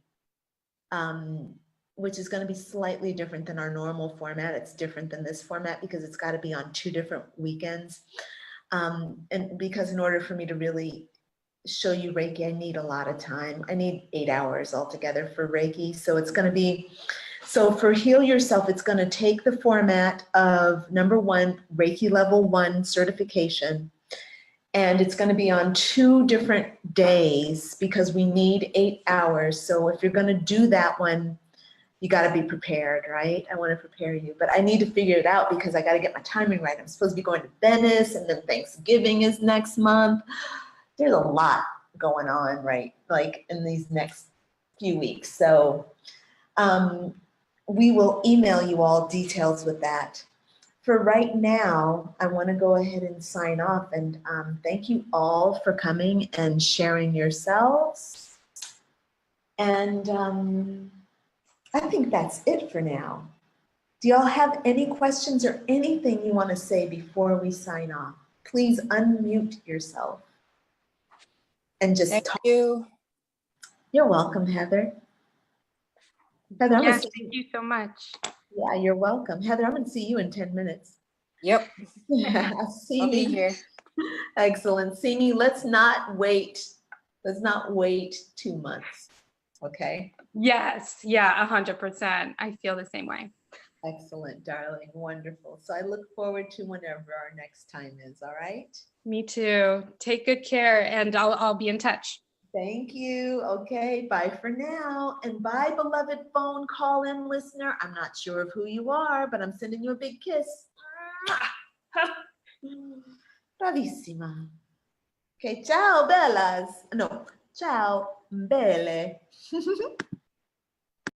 Speaker 1: which is going to be slightly different than our normal format. It's different than this format because it's got to be on 2 different weekends. And because in order for me to really show you Reiki, I need a lot of time. I need 8 hours altogether for Reiki. So it's going to be, so for Heal Yourself, it's going to take the format of number 1, Reiki level 1 certification. And it's going to be on 2 different days because we need 8 hours. So if you're going to do that one, you got to be prepared, right? I want to prepare you, but I need to figure it out because I got to get my timing right. I'm supposed to be going to Venice, and then Thanksgiving is next month. There's a lot going on, right? Like in these next few weeks. So we will email you all details with that. For right now, I want to go ahead and sign off, and thank you all for coming and sharing yourselves. And I think that's it for now. Do y'all have any questions or anything you want to say before we sign off? Please unmute yourself and just
Speaker 2: Thank
Speaker 1: talk.
Speaker 2: you.
Speaker 1: You're welcome, Heather. Heather, I'm
Speaker 5: Yes,
Speaker 1: gonna
Speaker 5: thank you so much.
Speaker 1: Yeah, you're welcome. Heather, I'm going to see you in 10 minutes.
Speaker 2: Yep,
Speaker 1: Yeah, see
Speaker 2: I'll be
Speaker 1: me.
Speaker 2: here.
Speaker 1: Excellent. See me. Let's not wait. Let's not wait 2 months. Okay.
Speaker 5: Yes, yeah, 100%. I feel the same way.
Speaker 1: Excellent, darling. Wonderful. So I look forward to whenever our next time is. All right.
Speaker 5: Me too. Take good care, and I'll be in touch.
Speaker 1: Thank you. Okay. Bye for now. And bye, beloved phone call in listener. I'm not sure of who you are, but I'm sending you a big kiss. Bravissima. Okay. Ciao, bellas. No. Ciao, belle.